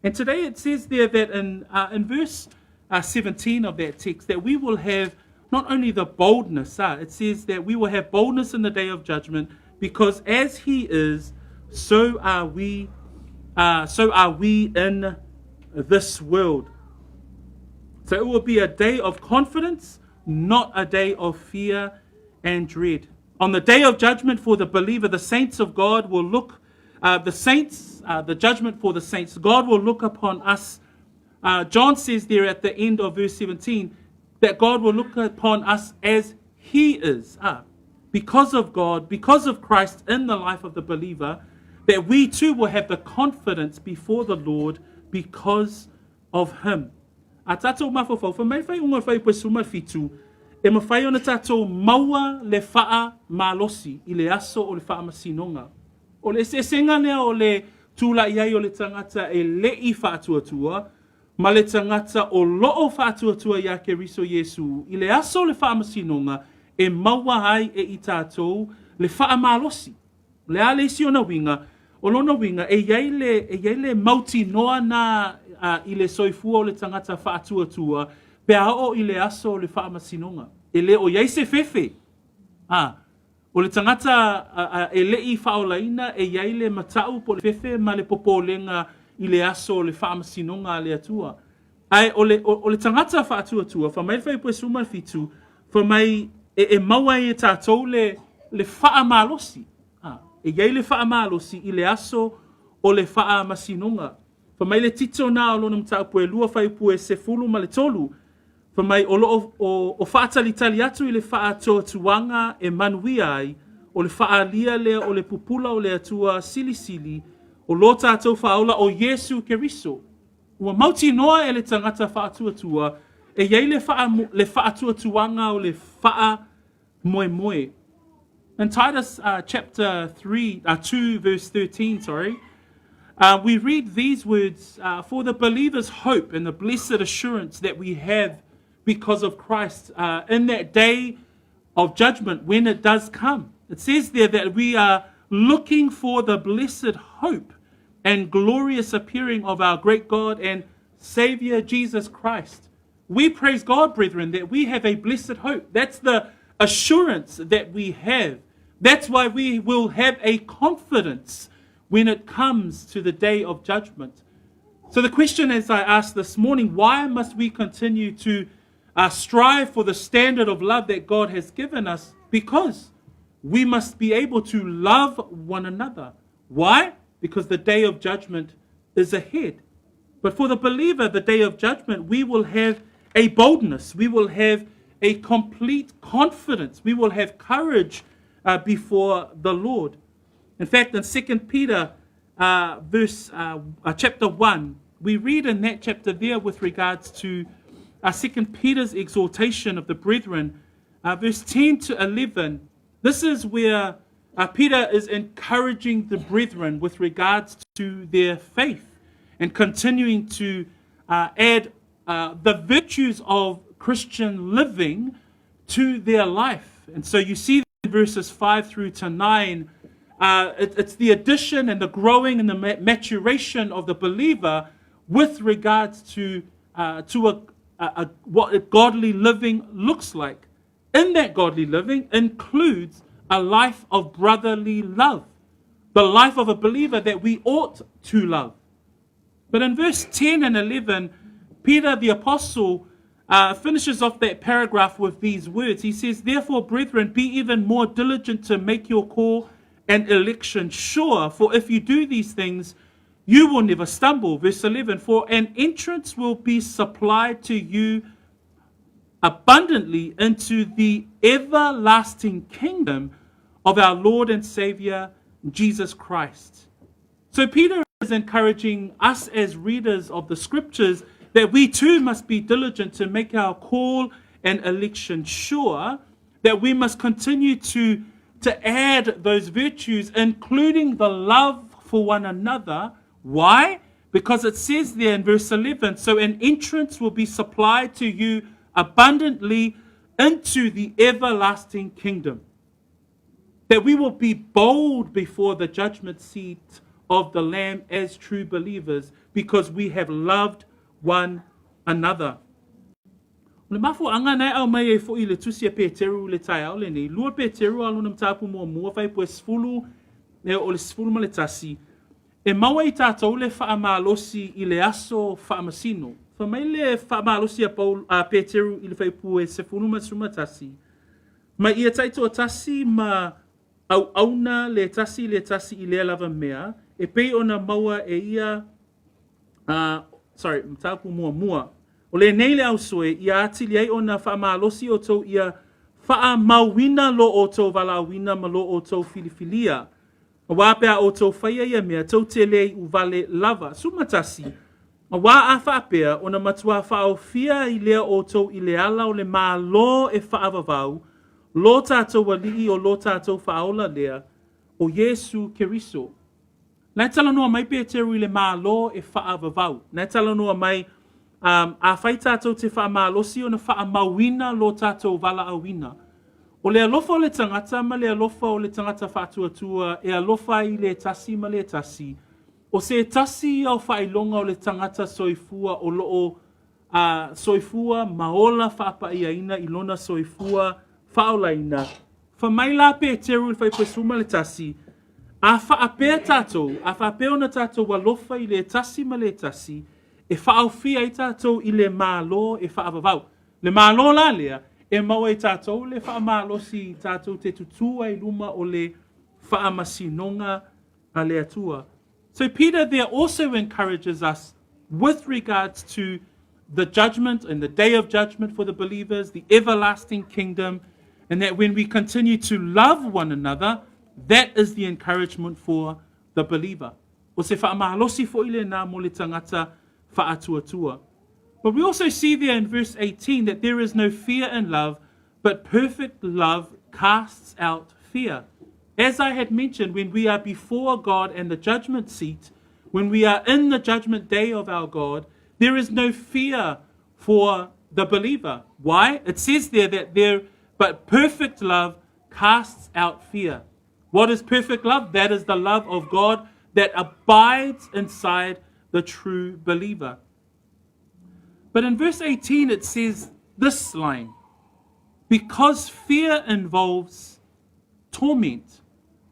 And today it says there that in verse 17 of that text, that we will have not only the boldness, it says that we will have boldness in the day of judgment, because as he is, so are we in this world. So it will be a day of confidence, not a day of fear and dread. On the day of judgment for the believer, the saints of God will look, the judgment for the saints, God will look upon us. John says there at the end of verse 17, that God will look upon us as he is. Because of God, because of Christ in the life of the believer, that we too will have the confidence before the Lord because of him. A tātou mawhawhau, wha mai whai unga whai pesuma fitu, e mawhai ona tātou maua le whaa malosi I le aso o le whaa masinonga. O le sesenga nea o le tūla iai o le tangata e lei whaatuatua, ma le tangata o loo whaatuatua ia ke riso Yesu, I le aso le whaa masinonga, e maua ai e I tātou le whaa malosi. Le a le si ona winga, o lona winga, e iai le mauti noa na I le soifua o le tangata whaatuatua, pe ao I le aso le whaa masinonga. E le o iai se fefe. O le tangata e lei whaolaina, e iai le matau po le fefe, ma le popolenga I le aso le whaa masinonga le atua. Ai, o le tangata whaatuatua, wha mai whai po suma fitu, wha mai e maua e tātou le whaa malosi. E iai le whaa malosi I le aso o le whaa masinonga. Whamai le tito nā o lona mtaupu e lua whaipu e se fulu ma le tolu. Whamai o whaatalitali atu i le whaatoatuanga e manuia ai, o le whaalia lea o le pupula o le atua sili o lo tātou whaola o Yesu Keriso. Ua mauti noa e le tangata whaatuatua, e iei le whaatuatuanga o le wha moe. In Titus chapter 2 verse 13, we read these words, for the believer's hope and the blessed assurance that we have because of Christ in that day of judgment when it does come. It says there that we are looking for the blessed hope and glorious appearing of our great God and Savior Jesus Christ. We praise God, brethren, that we have a blessed hope. That's the assurance that we have. That's why we will have a confidence when it comes to the day of judgment. So the question, as I asked this morning, why must we continue to strive for the standard of love that God has given us? Because we must be able to love one another. Why? Because the day of judgment is ahead. But for the believer, the day of judgment, we will have a boldness. We will have a complete confidence. We will have courage before the Lord. In fact, in 2 Peter chapter 1, we read in that chapter there with regards to 2 Peter's exhortation of the brethren, verse 10 to 11. This is where Peter is encouraging the brethren with regards to their faith and continuing to add the virtues of Christian living to their life. And so you see in verses 5 through to 9, it's the addition and the growing and the maturation of the believer with regards to what godly living looks like. In that godly living includes a life of brotherly love, the life of a believer that we ought to love. But in verse 10 and 11, Peter the apostle finishes off that paragraph with these words. He says, therefore, brethren, be even more diligent to make your call and election sure, for if you do these things, you will never stumble. Verse 11, for an entrance will be supplied to you abundantly into the everlasting kingdom of our Lord and Savior, Jesus Christ. So Peter is encouraging us as readers of the scriptures that we too must be diligent to make our call and election sure, that we must continue to add those virtues, including the love for one another. Why? Because it says there in verse 11, so an entrance will be supplied to you abundantly into the everlasting kingdom. That we will be bold before the judgment seat of the Lamb as true believers because we have loved one another. Le mafu anga nei au mai e fo i le tusia Peteru le tai au le nei. Lua Peteru alu nam tapu mua fai po esfulu e o le sfulu ma le tasi. E maua i tātou le wha amalosi i le aso wha amasino. Fa mai le wha amalosi a Peteru i le fai pu e sefulu ma suma tasi. Ma ia taito o tasi ma au auna le tasi i le lava mea. E pei ona maua e ia mtapu mua. O le nei le au soe, ia ati liai o na wha maalosi o tau ia wha mawina lo o tau walawina ma lo o tau filifilia. A wapea o tau whaia ia mea, tau te lei u vale lava, sumatasi. A wā a whaapea o na matua wha fia i lea o tau i le ala o le maa lo e wha avavau, lo tātou walii o lo tātou whaola lea, o Yesu Keriso. Nai tala noa mai Peteru i le maa lo e wha avavau. Nai tala noa mai a whai tātou te wha maalosi o na wha mawina lo tātou wala awina. O le alofa o le tangata ma le alofa o le tangata whaatuatua e alofa i le tasi ma le tasi. O se tasi au whailonga o le tangata soifua o loo soifua maola whaapa iaina i lona soifua whaolaina. Whamaila Peteru i whaipesuma le tasi. A whaapea tātou, a whaapea ona tātou walofa i le tasi ma le tasi. E whaawhia i tātou i le mālo e whaavavau. Le mālo la lea, e maua i tātou le whaamalosi i tātou te tutua i luma o le whaamasinonga a le atua. So Peter there also encourages us with regards to the judgment and the day of judgment for the believers, the everlasting kingdom, and that when we continue to love one another, that is the encouragement for the believer. O se whaamahalosi fo ile nā mo le tangata whaatuatua. But we also see there in verse 18 that there is no fear in love, but perfect love casts out fear. As I had mentioned, when we are before God and the judgment seat, when we are in the judgment day of our God, there is no fear for the believer. Why? It says there that but perfect love casts out fear. What is perfect love? That is the love of God that abides inside the true believer. But in verse 18 it says this line, because fear involves torment,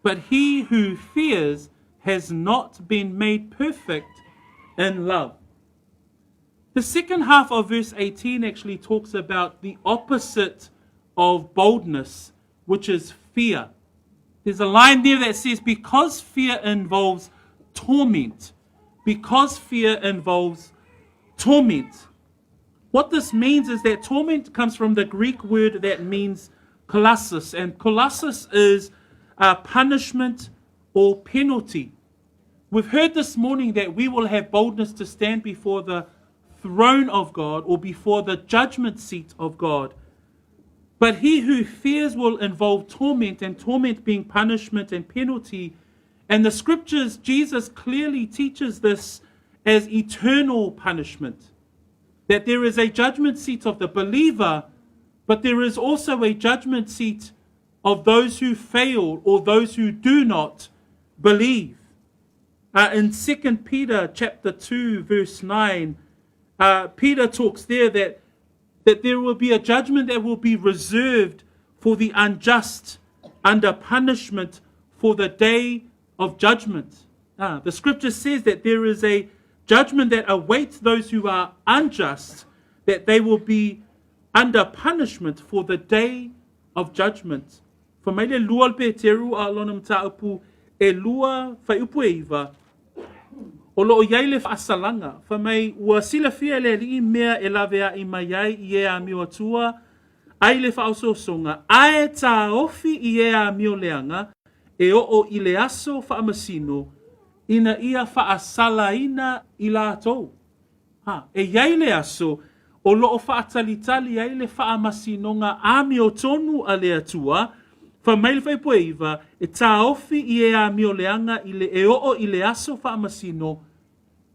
but he who fears has not been made perfect in love. The second half of verse 18 actually talks about the opposite of boldness, which is fear. There's a line there that says, because fear involves torment, because fear involves torment. What this means is that torment comes from the Greek word that means kolossus, and kolossus is punishment or penalty. We've heard this morning that we will have boldness to stand before the throne of God or before the judgment seat of God. But he who fears will involve torment, and torment being punishment and penalty. And the scriptures, Jesus clearly teaches this as eternal punishment. That there is a judgment seat of the believer, but there is also a judgment seat of those who fail or those who do not believe. In 2 Peter chapter 2, verse 9, Peter talks there that there will be a judgment that will be reserved for the unjust under punishment for the day of judgment. The scripture says that there is a judgment that awaits those who are unjust, that they will be under punishment for the day of judgment. For mai le lua pe te ru a lonam taupu e lua fai upu e iwa, o loo iai le whaasalanga, fa mai ua sila fia le li mea e lavea i mai ai i e a mio atua, ai le whaososonga, ae tā ofi i e a mio leanga, e o i le aso whaamasino, ina ia whaasalaina i lātou. E iai le aso, o loo whaatalitali ai le whaamasinonga a mio tonu a le atua, fa mai le whaipoeiva, e tā ofi i e a mio leanga i le e o i le aso whaamasino,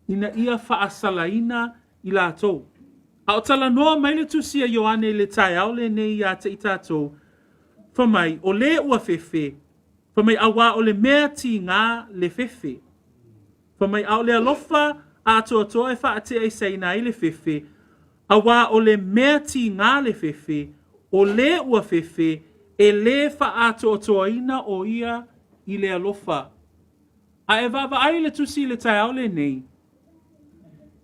ina ia whaasalaina i lātou. A o tala noa mai le tusia Ioane le tai au le nei a te i tātou, fa mai o le ua fefe, fa mai awa o le mea ti ngā le fefe, fa mai au le alofa a atoatoa e whaate e seina i le fefe, awa o le mea ti ngā le fefe, o le ua fefe, e le whaatoatoaina o ia i le alofa. A e vava ai le tusi le tai au le nei,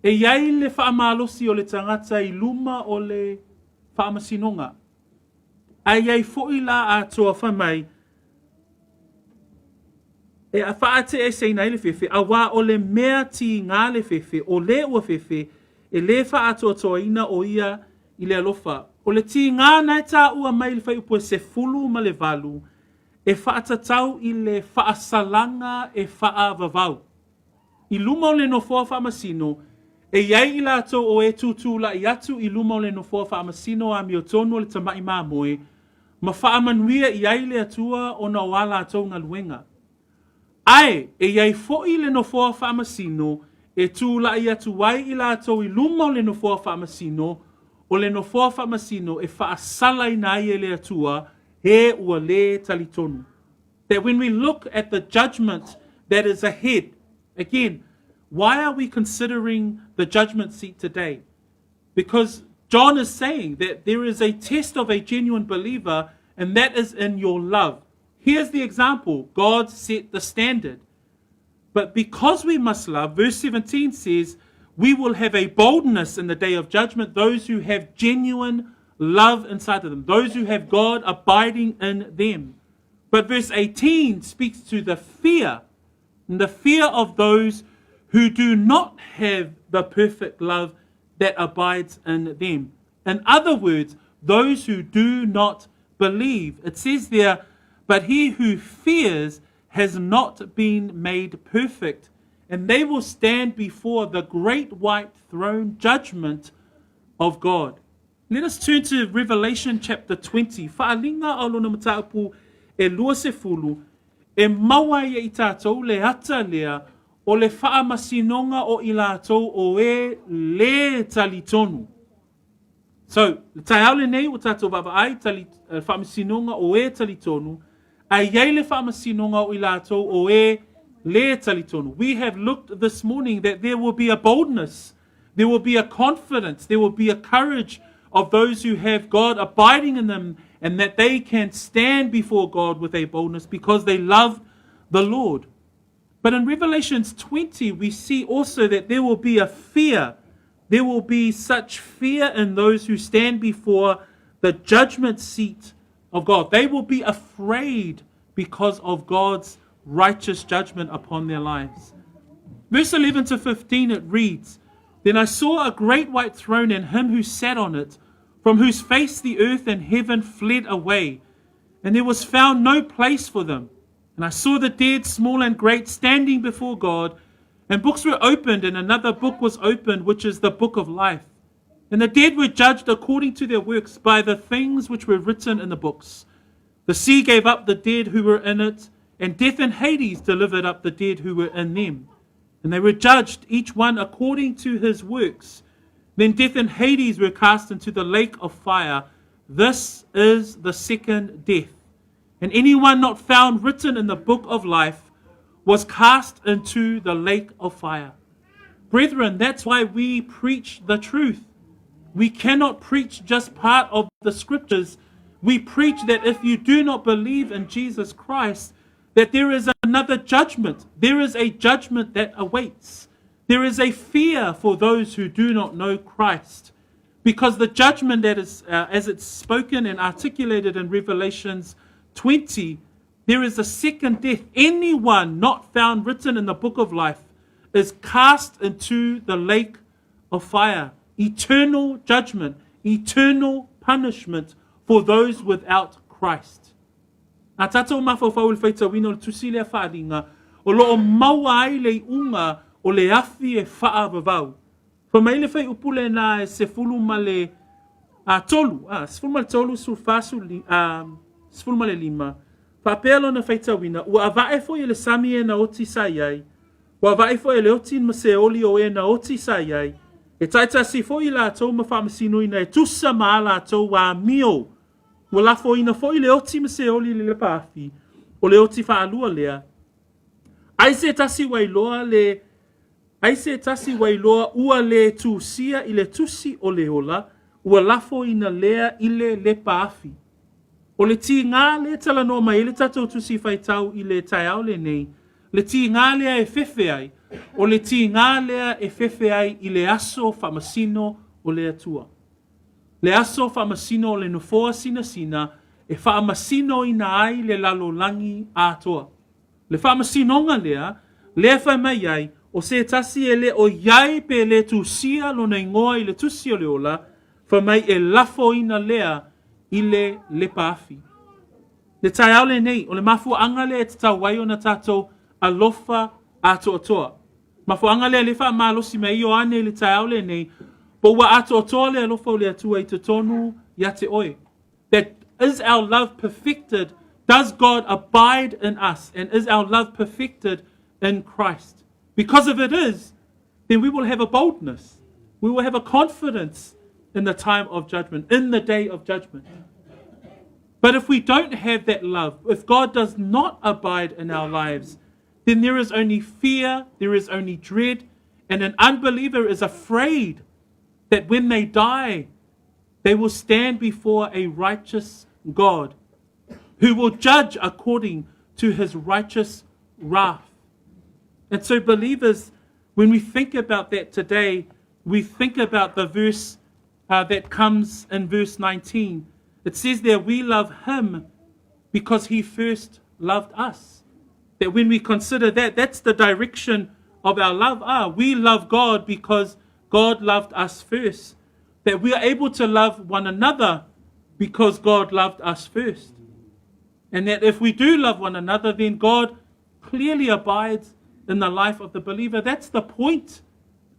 e iai le whaamalosi o le tangata i luma o le whaamasinonga. A iai fo'i la a toa whamai, e a whaate e seina i le fefe, a wā o le mea ti ngā le fefe, o le ua fefe, e le whaatoatoaina o ia i le alofa. O le ti ngā nai tā ua mai le whai upo se fulu ma le valu, e whaatatau i le whaasalanga e whaavavau. I luma o le nofoa whaamasino, e iai i lātou o e tūtūla i atu i luma o le nofoa whaamasino a mio tonu o le tamai mā moe, ma whaamanuia i ai le atua o na wā lātou ngā luenga. Ai, e iai fo'i le nofoa whaamasino, e tūla i atu wai i lātou i luma o le nofoa whaamasino, o le nofoa whaamasino e whaasala i nai e le atua, he ua le talitonu. That when we look at the judgment that is ahead, again, why are we considering the judgment seat today? Because John is saying that there is a test of a genuine believer, and that is in your love. Here's the example. God set the standard. But because we must love, verse 17 says, we will have a boldness in the day of judgment, those who have genuine love inside of them, those who have God abiding in them. But verse 18 speaks to the fear and the fear of those who do not have the perfect love that abides in them. In other words, those who do not believe. It says there, but he who fears has not been made perfect, and they will stand before the great white throne judgment of God. Let us turn to Revelation chapter 20. Whaalinga o lona mataupu e lua se fulu, e maua ia i tātou le ata lea o le whaamasinonga o i lātou o e le talitonu. So, tai aule nei o tātou baba ai whaamasinonga o e talitonu, ai iei le whaamasinonga o i lātou o e le talitonu. We have looked this morning that there will be a boldness, there will be a confidence, there will be a courage of those who have God abiding in them, and that they can stand before God with a boldness because they love the Lord. But in Revelations 20, we see also that there will be a fear. There will be such fear in those who stand before the judgment seat of God. They will be afraid because of God's righteous judgment upon their lives. Verse 11 to 15, it reads, Then I saw a great white throne and him who sat on it, from whose face the earth and heaven fled away, and there was found no place for them. And I saw the dead, small and great, standing before God, and books were opened, and another book was opened, which is the book of life. And the dead were judged according to their works by the things which were written in the books. The sea gave up the dead who were in it, and death and Hades delivered up the dead who were in them. And they were judged, each one according to his works. Then death and Hades were cast into the lake of fire. This is the second death. And anyone not found written in the book of life was cast into the lake of fire. Brethren, that's why we preach the truth. We cannot preach just part of the scriptures. We preach that if you do not believe in Jesus Christ, that there is another judgment. There is a judgment that awaits. There is a fear for those who do not know Christ. Because the judgment that is, as it's spoken and articulated in Revelations 20, there is a second death. Anyone not found written in the book of life is cast into the lake of fire. Eternal judgment, eternal punishment for those without Christ. A tātou mawhawhau le whaitawina o le tusi lea whaadinga, o loo maua ai le unga o le afi e whaavavau. Fa mai le whai upule na e se fulu ma le tolu, se fulu ma le tolu su fasu se fulu ma le lima. Fa apelo na whaitawina, ua avae fo i le sami e na oti sa iai, ua avae fo i le oti ma se oli o e na oti sa iai, e taita si fo i la tau ma whamasino ina e tusa ma la tau wa mio. Ua lafo ina fo i le oti ma se oli le paafi, o le oti whaalua lea. Ai se tasi wailoa le, ai se tasi wailoa ua le tusia i le tusi o le ola, ua lafo ina lea i le paafi. O le ti ngā le tala no mai le tatou tusi whaitau i le taiao le nei, le ti ngā lea e fefe ai, o le ti ngā lea e fefe ai i le aso whamasino o le atua. Le aso whamasino o le nofoa sina sina, e whamasino ina ai le lalolangi atoa. Le whamasinonga lea, lea whai mai ai, o se tasi e le o iai pe le tusia lo nei ngoa i le tusi o le ola, whai mai e lafo ina lea i le paafi. Le tai au le nei, o le mafu angale e tatau wai o na tātou alofa atoatoa. Mafu angale le wha malosi mai Ioane le tai au le nei, but wa atoatoa le alofa o le atua I te tonu ia te oe. That is our love perfected? Does God abide in us? And is our love perfected in Christ? Because if it is, then we will have a boldness. We will have a confidence in the time of judgment, in the day of judgment. But if we don't have that love, if God does not abide in our lives, then there is only fear, there is only dread, and an unbeliever is afraid that when they die, they will stand before a righteous God who will judge according to his righteous wrath. And so believers, when we think about that today, we think about the verse that comes in verse 19. It says there, we love him because he first loved us. That when we consider that, that's the direction of our love. We love God because God loved us first. That we are able to love one another because God loved us first. And that if we do love one another, then God clearly abides in the life of the believer. That's the point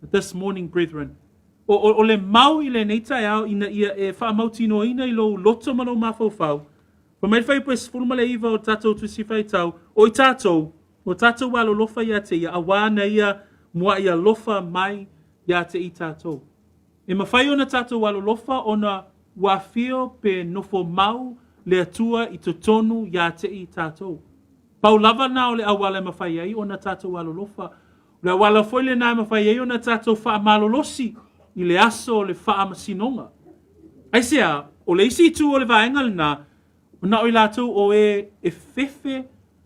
this morning, brethren. O le mau I le neita au ina ia e whaamautino ina I lo loto malo mawhauwhau. Pa mai whai pwes fulmale iwa o tātou tusi whai tau. O I tātou, o tātou walo lofa ia te ia awana ia mua ia lofa mai ia te I tātou. E mawhai ona tātou walo lofa ona wafio pe nofo mau le atua I totonu ia te I tātou. Pau lava na o le awale mawhai ai ona tātou walo lofa. Le awala foi le nā mawhai ai ona tātou wha malolosi I le aso o le wha masinonga. Ai sea, o le isi tu o le vaenga le nā, ona o I lātou o e fefe,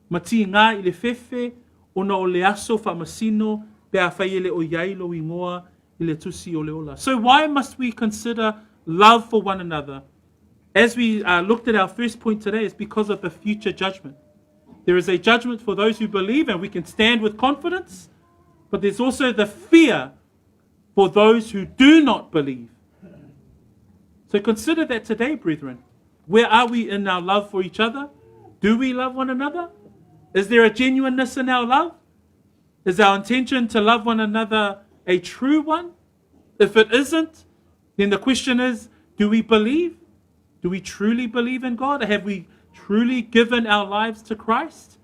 mati ngā I le fefe, ona o le aso wha masino, pe a whai ele o iai lo ingoa I le tusi o le ola. So why must we consider love for one another? As we looked at our first point today, it's because of the future judgment. There is a judgment for those who believe, and we can stand with confidence, but there's also the fear for those who do not believe. So consider that today, brethren. Where are we in our love for each other? Do we love one another? Is there a genuineness in our love? Is our intention to love one another a true one? If it isn't, then the question is, do we believe? Do we truly believe in God? Have we truly given our lives to Christ?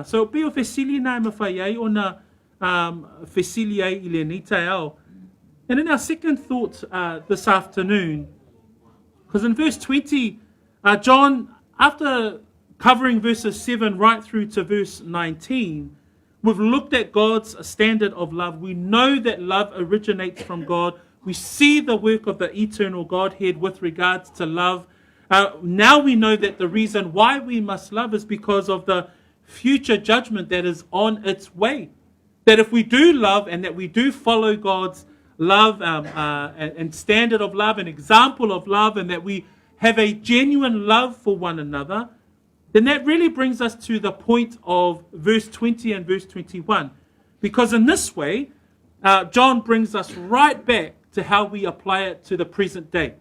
So pe o fesili nai mawhai ai o na fesili ai I le nitai au. And in our second thought this afternoon, because in verse 20, John, after covering verses 7 right through to verse 19, we've looked at God's standard of love. We know that love originates from God. We see the work of the eternal Godhead with regards to love. Now we know that the reason why we must love is because of the future judgment that is on its way. That if we do love and that we do follow God's love and standard of love, an example of love, and that we have a genuine love for one another, then that really brings us to the point of verse 20 and verse 21. Because in this way, John brings us right back to how we apply it to the present day.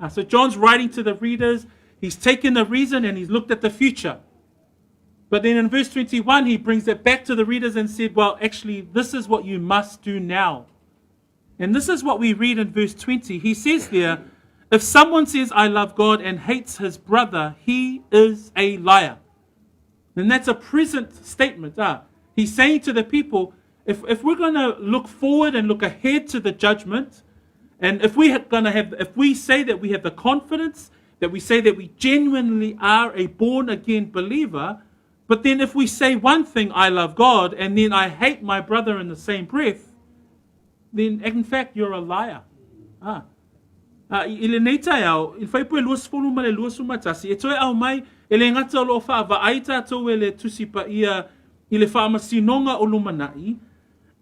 So John's writing to the readers, he's taken the reason and he's looked at the future. But then in verse 21, he brings it back to the readers and said, well, actually, this is what you must do now. And this is what we read in verse 20. He says there, if someone says, I love God and hates his brother, he is a liar. And that's a present statement. He's saying to the people, if we're going to look forward and look ahead to the judgment, and if we say that we have the confidence, that we say that we genuinely are a born-again believer, but then if we say one thing, I love God, and then I hate my brother in the same breath, then in fact you're a liar. Ile nei tai au, il fai pue luas fulu ma le luas umatasi, e toe au mai, ele ngata o loo wha aita tau ele tusi pa ia, ile wha amasinonga o lumanai,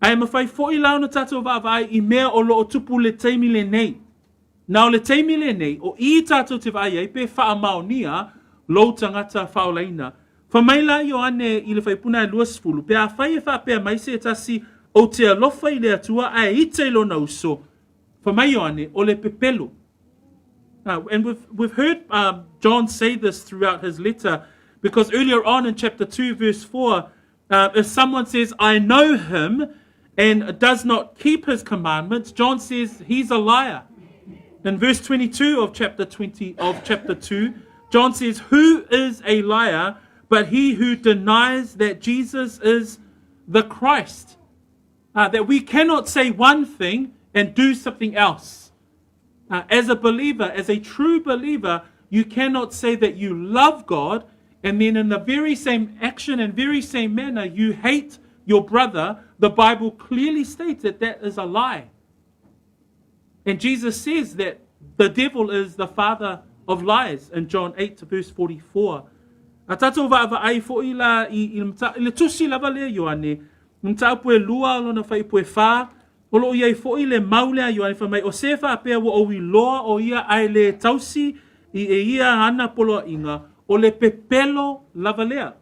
ai mawhai fo I lau na tātou whaavai I mea o loo tupu le teimi le nei. Nau le teimi le nei, o I tātou te vai ai pe wha amaonia, lo tangata whaolaina. Whamaila Ioane I le whaipuna e luas fulu, pe a whai e wha pe a maise e tasi, o te alofa I le atua, a e ite lo na uso. Whamai Ioane, o le pepelo. And we've heard John say this throughout his letter, because earlier on in chapter 2, verse 4, if someone says, I know him, and does not keep his commandments, John says he's a liar. In verse 22 of chapter 2, John says, who is a liar but he who denies that Jesus is the Christ? That we cannot say one thing and do something else. As a believer, as a true believer, you cannot say that you love God and then in the very same action and very same manner you hate your brother. The Bible clearly states that that is a lie. And Jesus says that the devil is the father of lies in John 8 verse 44. A tātou wa'awa'ai fo'i la I le tusi lava lea Ioane, mta apue lua lo na whai pue wha, o lo iai fo'i le maulea Ioane whamai o se wha apea wa owi loa o ia ai le tausi I e ia ana polo inga o le pepelo lava lea.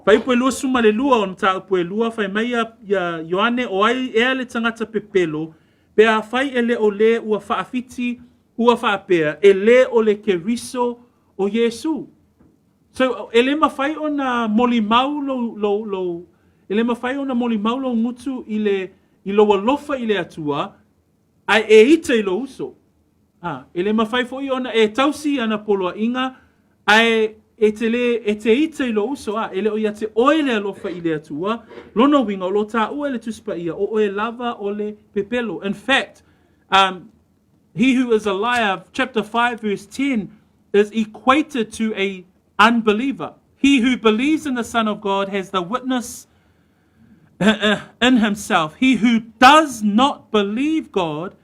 Whai poe lua suma le lua, on ta poe lua, whai mai ia Ioane o ai ea le tangata pepelo, pe a whai e le o le ua whaafiti, ua whaapea, e le o le keriso o Yesu. So, e le mawhai o na moli mau e le mawhai o na moli mau lo ngutu i lo alofa i le atua, ai e ita i lo uso. E le mawhai fo i ona e tausi ana poloa inga, ai e te ita i lo uso, e le o ia te oe le alofa i le atua, lona winga o lo ta ua le tuspa ia, o oe lava o le pepelo. In fact, he who is a liar, chapter 5, verse 10, is equated to a unbeliever. He who believes in the Son of God has the witness in himself. He who does not believe God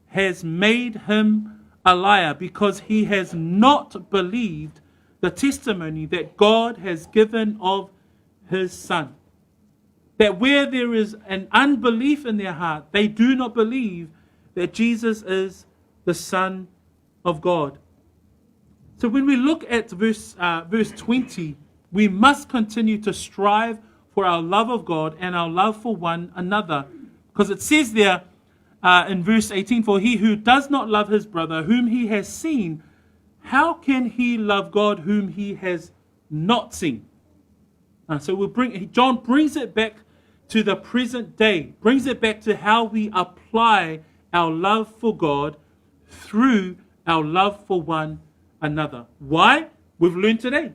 has made him a liar, because he has not believed the testimony that God has given of his Son. That where there is an unbelief in their heart, they do not believe that Jesus is the Son of God. So when we look at verse 20, we must continue to strive for our love of God and our love for one another. Because it says there in verse 18, for he who does not love his brother whom he has seen, how can he love God whom he has not seen? So John brings it back to the present day, brings it back to how we apply our love for God through our love for one another. Why? We've learned today.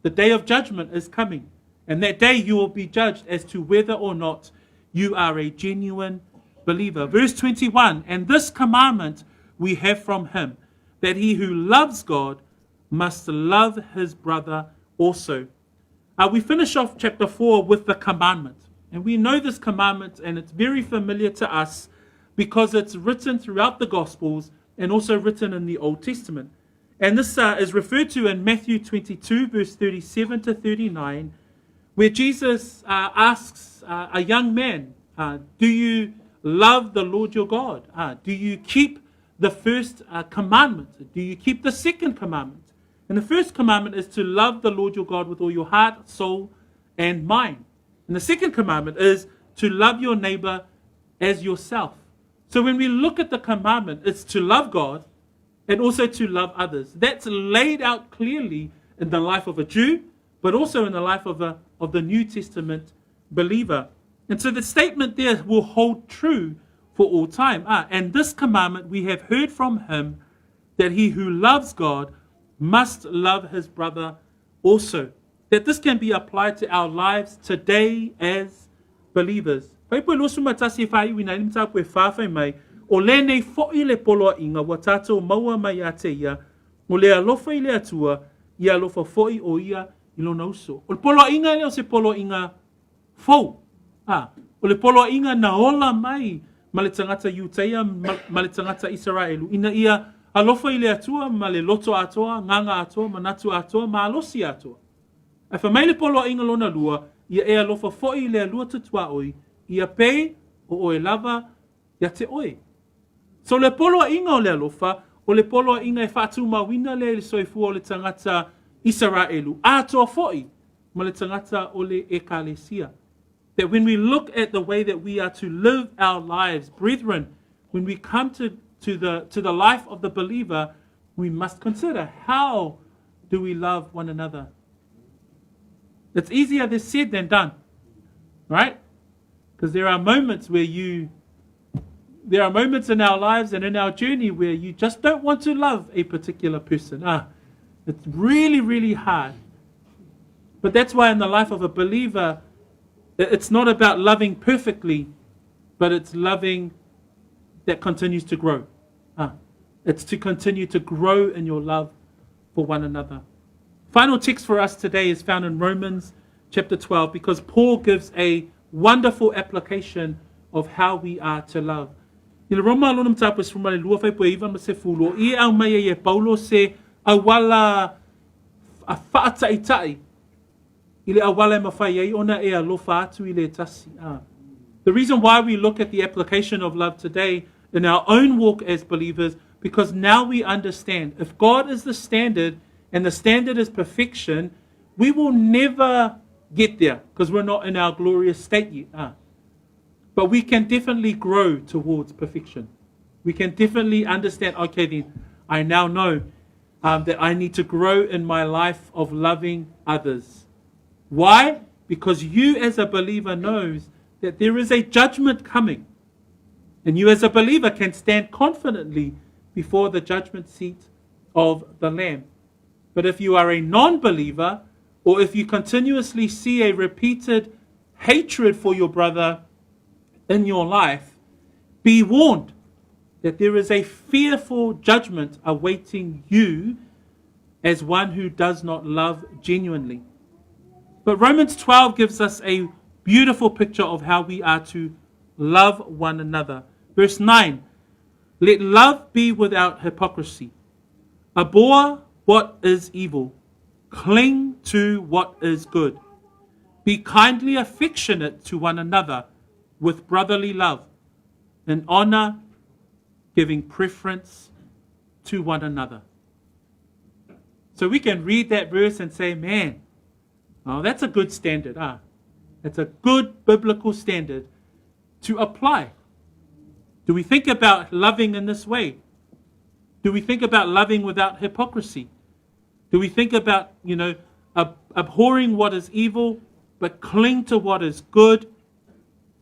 The day of judgment is coming. And that day you will be judged as to whether or not you are a genuine believer. Verse 21, and this commandment we have from him, that he who loves God must love his brother also. We finish off chapter 4 with the commandment. And we know this commandment, and it's very familiar to us because it's written throughout the Gospels and also written in the Old Testament. And this is referred to in Matthew 22, verse 37 to 39, where Jesus asks a young man, do you love the Lord your God? Do you keep the first commandment? Do you keep the second commandment? And the first commandment is to love the Lord your God with all your heart, soul, and mind. And the second commandment is to love your neighbor as yourself. So when we look at the commandment, it's to love God and also to love others. That's laid out clearly in the life of a Jew, but also in the life of the New Testament believer. And so the statement there will hold true for all time. And this commandment we have heard from him, that he who loves God must love his brother also. That this can be applied to our lives today as believers. O le nei fo'i le poloa inga wa tātou maua mai a te ia, o le alofa i le atua, i alofa fo'i o ia i lona uso. O le poloa inga leo se poloa inga fou. O le poloa inga na ola mai ma le tangata Iuteia, ma le tangata Israelu. Ina ia alofa i le atua, ma le loto atoa, nganga atoa, manatu atoa, ma alosi atoa. Ai wha mai le poloa inga lona lua, ia e alofa fo'i i le alua tutua oi, ia pei o oe lava, ia te oe. So le poloa inga o le alofa, o le poloa inga e whātu mawina le soifua o le tangata Israelu. Atoa fo'i, ma le tangata o le ekalesia. That when we look at the way that we are to live our lives, brethren, when we come to the life of the believer, we must consider, how do we love one another? It's easier said than done, right? Because there are moments in our lives and in our journey where you just don't want to love a particular person. It's really, really hard. But that's why in the life of a believer, it's not about loving perfectly, but it's loving that continues to grow. It's to continue to grow in your love for one another. Final text for us today is found in Romans chapter 12, because Paul gives a wonderful application of how we are to love. I le Roma alona mtapa se fuma le lua fai poe iwa ma se fulo. I au mai e Paulo se awala a whaataitai. I le awala e mawhai ei ona e alofa atu I le tasi. The reason why we look at the application of love today in our own walk as believers, because now we understand if God is the standard and the standard is perfection, we will never get there because we're not in our glorious state yet. But we can definitely grow towards perfection. We can definitely understand, okay, then I now know that I need to grow in my life of loving others. Why? Because you as a believer knows that there is a judgment coming. And you as a believer can stand confidently before the judgment seat of the Lamb. But if you are a non-believer, or if you continuously see a repeated hatred for your brother in your life, be warned that there is a fearful judgment awaiting you as one who does not love genuinely. But Romans 12 gives us a beautiful picture of how we are to love one another. Verse 9, let love be without hypocrisy. Abhor what is evil. Cling to what is good. Be kindly affectionate to one another with brotherly love, in honor, giving preference to one another. So we can read that verse and say, man, oh, that's a good standard. That's a good biblical standard to apply. Do we think about loving in this way? Do we think about loving without hypocrisy? Do we think about, abhorring what is evil, but cling to what is good?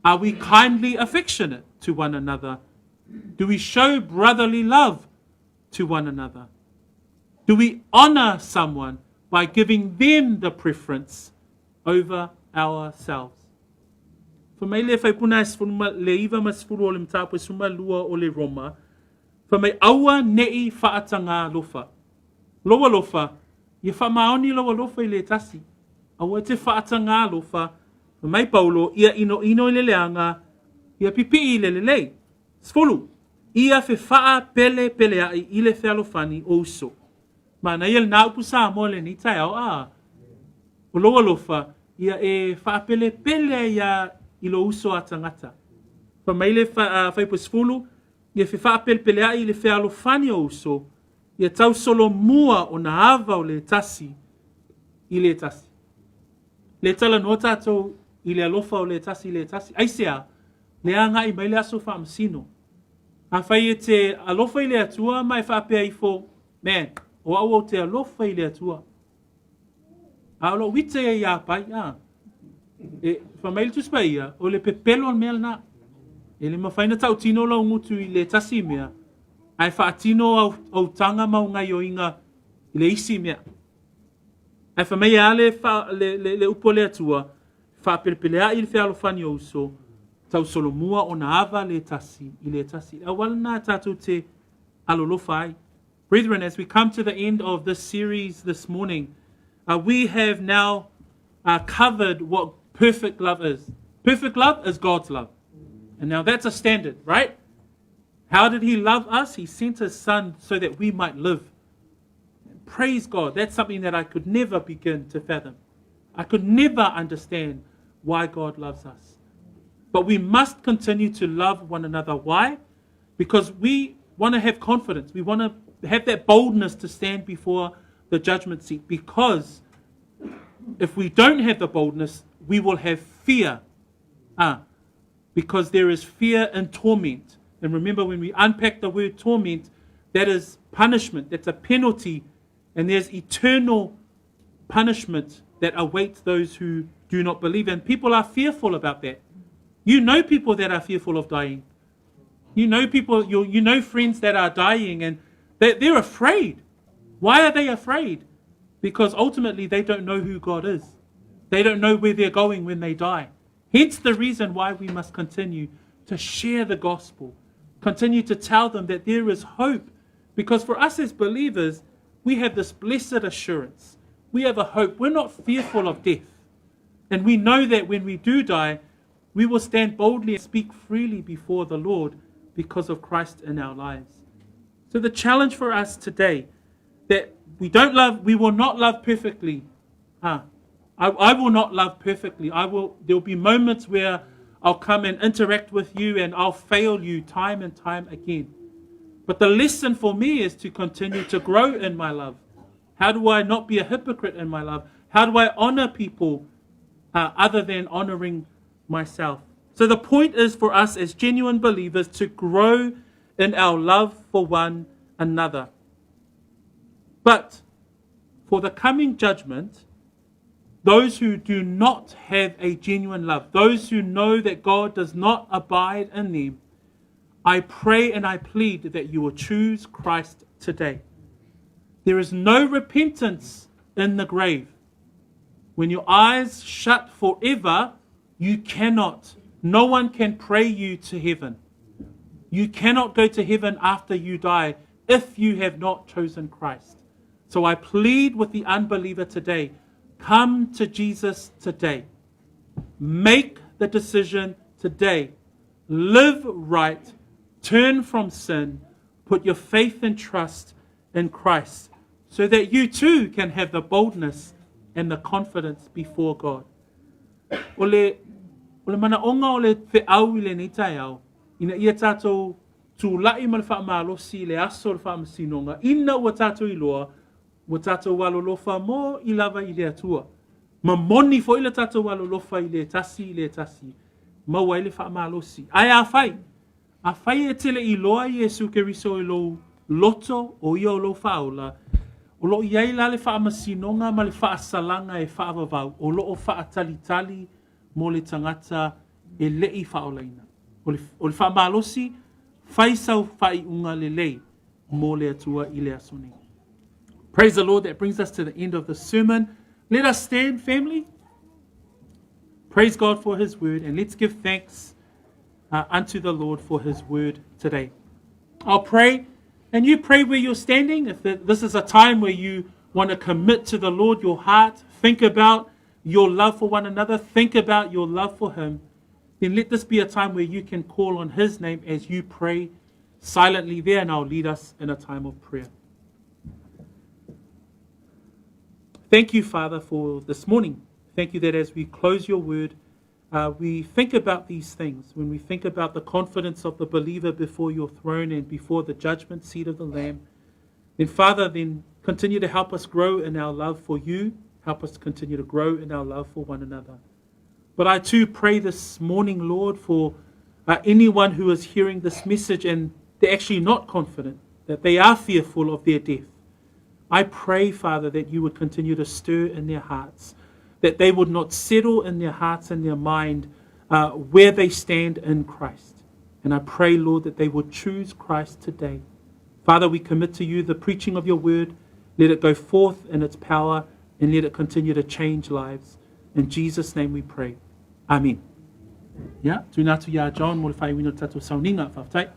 Are we kindly affectionate to one another? Do we show brotherly love to one another? Do we honor someone by giving them the preference over ourselves? For my le fai puna sfuma le iwa masfuru o le mtapu suma lua o le Roma. For my aua nei faatanga lofa. Loa lofa, ia whamaoni loa lofa I le tasi. Aua te whaatanga lofa, for mai Paulo, ia ino I le leanga, ia pipi I le lei. Sfulu, ia fe whaa pele pele ai I le whealofani o uso. Mana ia na upu sa mo le ni tai au O loa lofa, ia e whaa pele pele ia I lo uso a tangata. For mai le whaipu sfulu, ia fe whaa pele pele ai le whealofani o uso, ia tau solo mua o na ava o le tasi I le tasi. Le tala no tātou I le alofa o le tasi. Aisea, le anga I mai le aso wha amsino. A whai e te alofa I le atua mai whapea I fo, man, o au o te alofa I le atua. A alo wite e ia pai, E whamaili tuspa ia, o le pepelo al mea na. E le mawhaina tau tino lau ngutu I le tasi mea. Ai whaatino au tanga mau ngai o inga I le isi mea. Ai whamei a le upo le atua, whaapelpelea I le whealofani o uso, tau solomua o na ava le tasi I le tasi. Awala nā tātou te alolofa ai. Brethren, as we come to the end of this series this morning, we have now covered what perfect love is. Perfect love is God's love. And now that's a standard, right? How did He love us? He sent His Son so that we might live. Praise God. That's something that I could never begin to fathom. I could never understand why God loves us. But we must continue to love one another. Why? Because we want to have confidence. We want to have that boldness to stand before the judgment seat. Because if we don't have the boldness, we will have fear. Because there is fear and torment. And remember, when we unpack the word torment, that is punishment. That's a penalty. And there's eternal punishment that awaits those who do not believe. And people are fearful about that. You know people that are fearful of dying. You know people, you know friends that are dying and they're afraid. Why are they afraid? Because ultimately they don't know who God is. They don't know where they're going when they die. Hence the reason why we must continue to share the gospel. Continue to tell them that there is hope. Because for us as believers, we have this blessed assurance. We have a hope. We're not fearful of death. And we know that when we do die, we will stand boldly and speak freely before the Lord because of Christ in our lives. So the challenge for us today, that we will not love perfectly. I will not love perfectly. There'll be moments where I'll come and interact with you and I'll fail you time and time again. But the lesson for me is to continue to grow in my love. How do I not be a hypocrite in my love? How do I honor people other than honoring myself. So the point is for us as genuine believers to grow in our love for one another. But for the coming judgment, those who do not have a genuine love, those who know that God does not abide in them, I pray and I plead that you will choose Christ today. There is no repentance in the grave. When your eyes shut forever, you cannot. No one can pray you to heaven. You cannot go to heaven after you die if you have not chosen Christ. So I plead with the unbeliever today, come to Jesus today. Make the decision today. Live right. Turn from sin. Put your faith and trust in Christ so that you too can have the boldness and the confidence before God. Ole mana onga ole te au le ni tai au. Ina ia tātou tū lai ma le whaamalosi le aso le whaamasinonga. Ina ua tātou iloa, ua tātou walolofa mo I lava I le atua. Ma moni fo ila tātou walolofa I le tasi. Ma wai le whaamalosi. Ai a whai. A whai e tele iloa Iesu Keriso ilo loto o ia o lo whaola. O lo iai la le whaamasinonga ma le whaasalanga e whaavavau. O lo o whaatalitali mo le tangata e lei whaolaina. O le whaamalosi, whai sau whai unga le lei mo le atua I le asoni. Praise the Lord. That brings us to the end of the sermon. Let us stand, family. Praise God for his word, and let's give thanks unto the Lord for his word today. I'll pray, and you pray where you're standing. If this is a time where you want to commit to the Lord your heart, think about your love for one another, think about your love for him, then let this be a time where you can call on his name as you pray silently there, and I'll lead us in a time of prayer. Thank you, Father, for this morning. Thank you that as we close your word, we think about these things. When we think about the confidence of the believer before your throne and before the judgment seat of the Lamb, then, Father, then continue to help us grow in our love for you. Help us to continue to grow in our love for one another. But I too pray this morning, Lord, for anyone who is hearing this message and they're actually not confident, that they are fearful of their death. I pray, Father, that you would continue to stir in their hearts, that they would not settle in their hearts and their mind where they stand in Christ. And I pray, Lord, that they would choose Christ today. Father, we commit to you the preaching of your word. Let it go forth in its power and let it continue to change lives. In Jesus' name we pray. Amen. Yeah, tu natu ya John mo le whai wino tatu sauninga whaftai.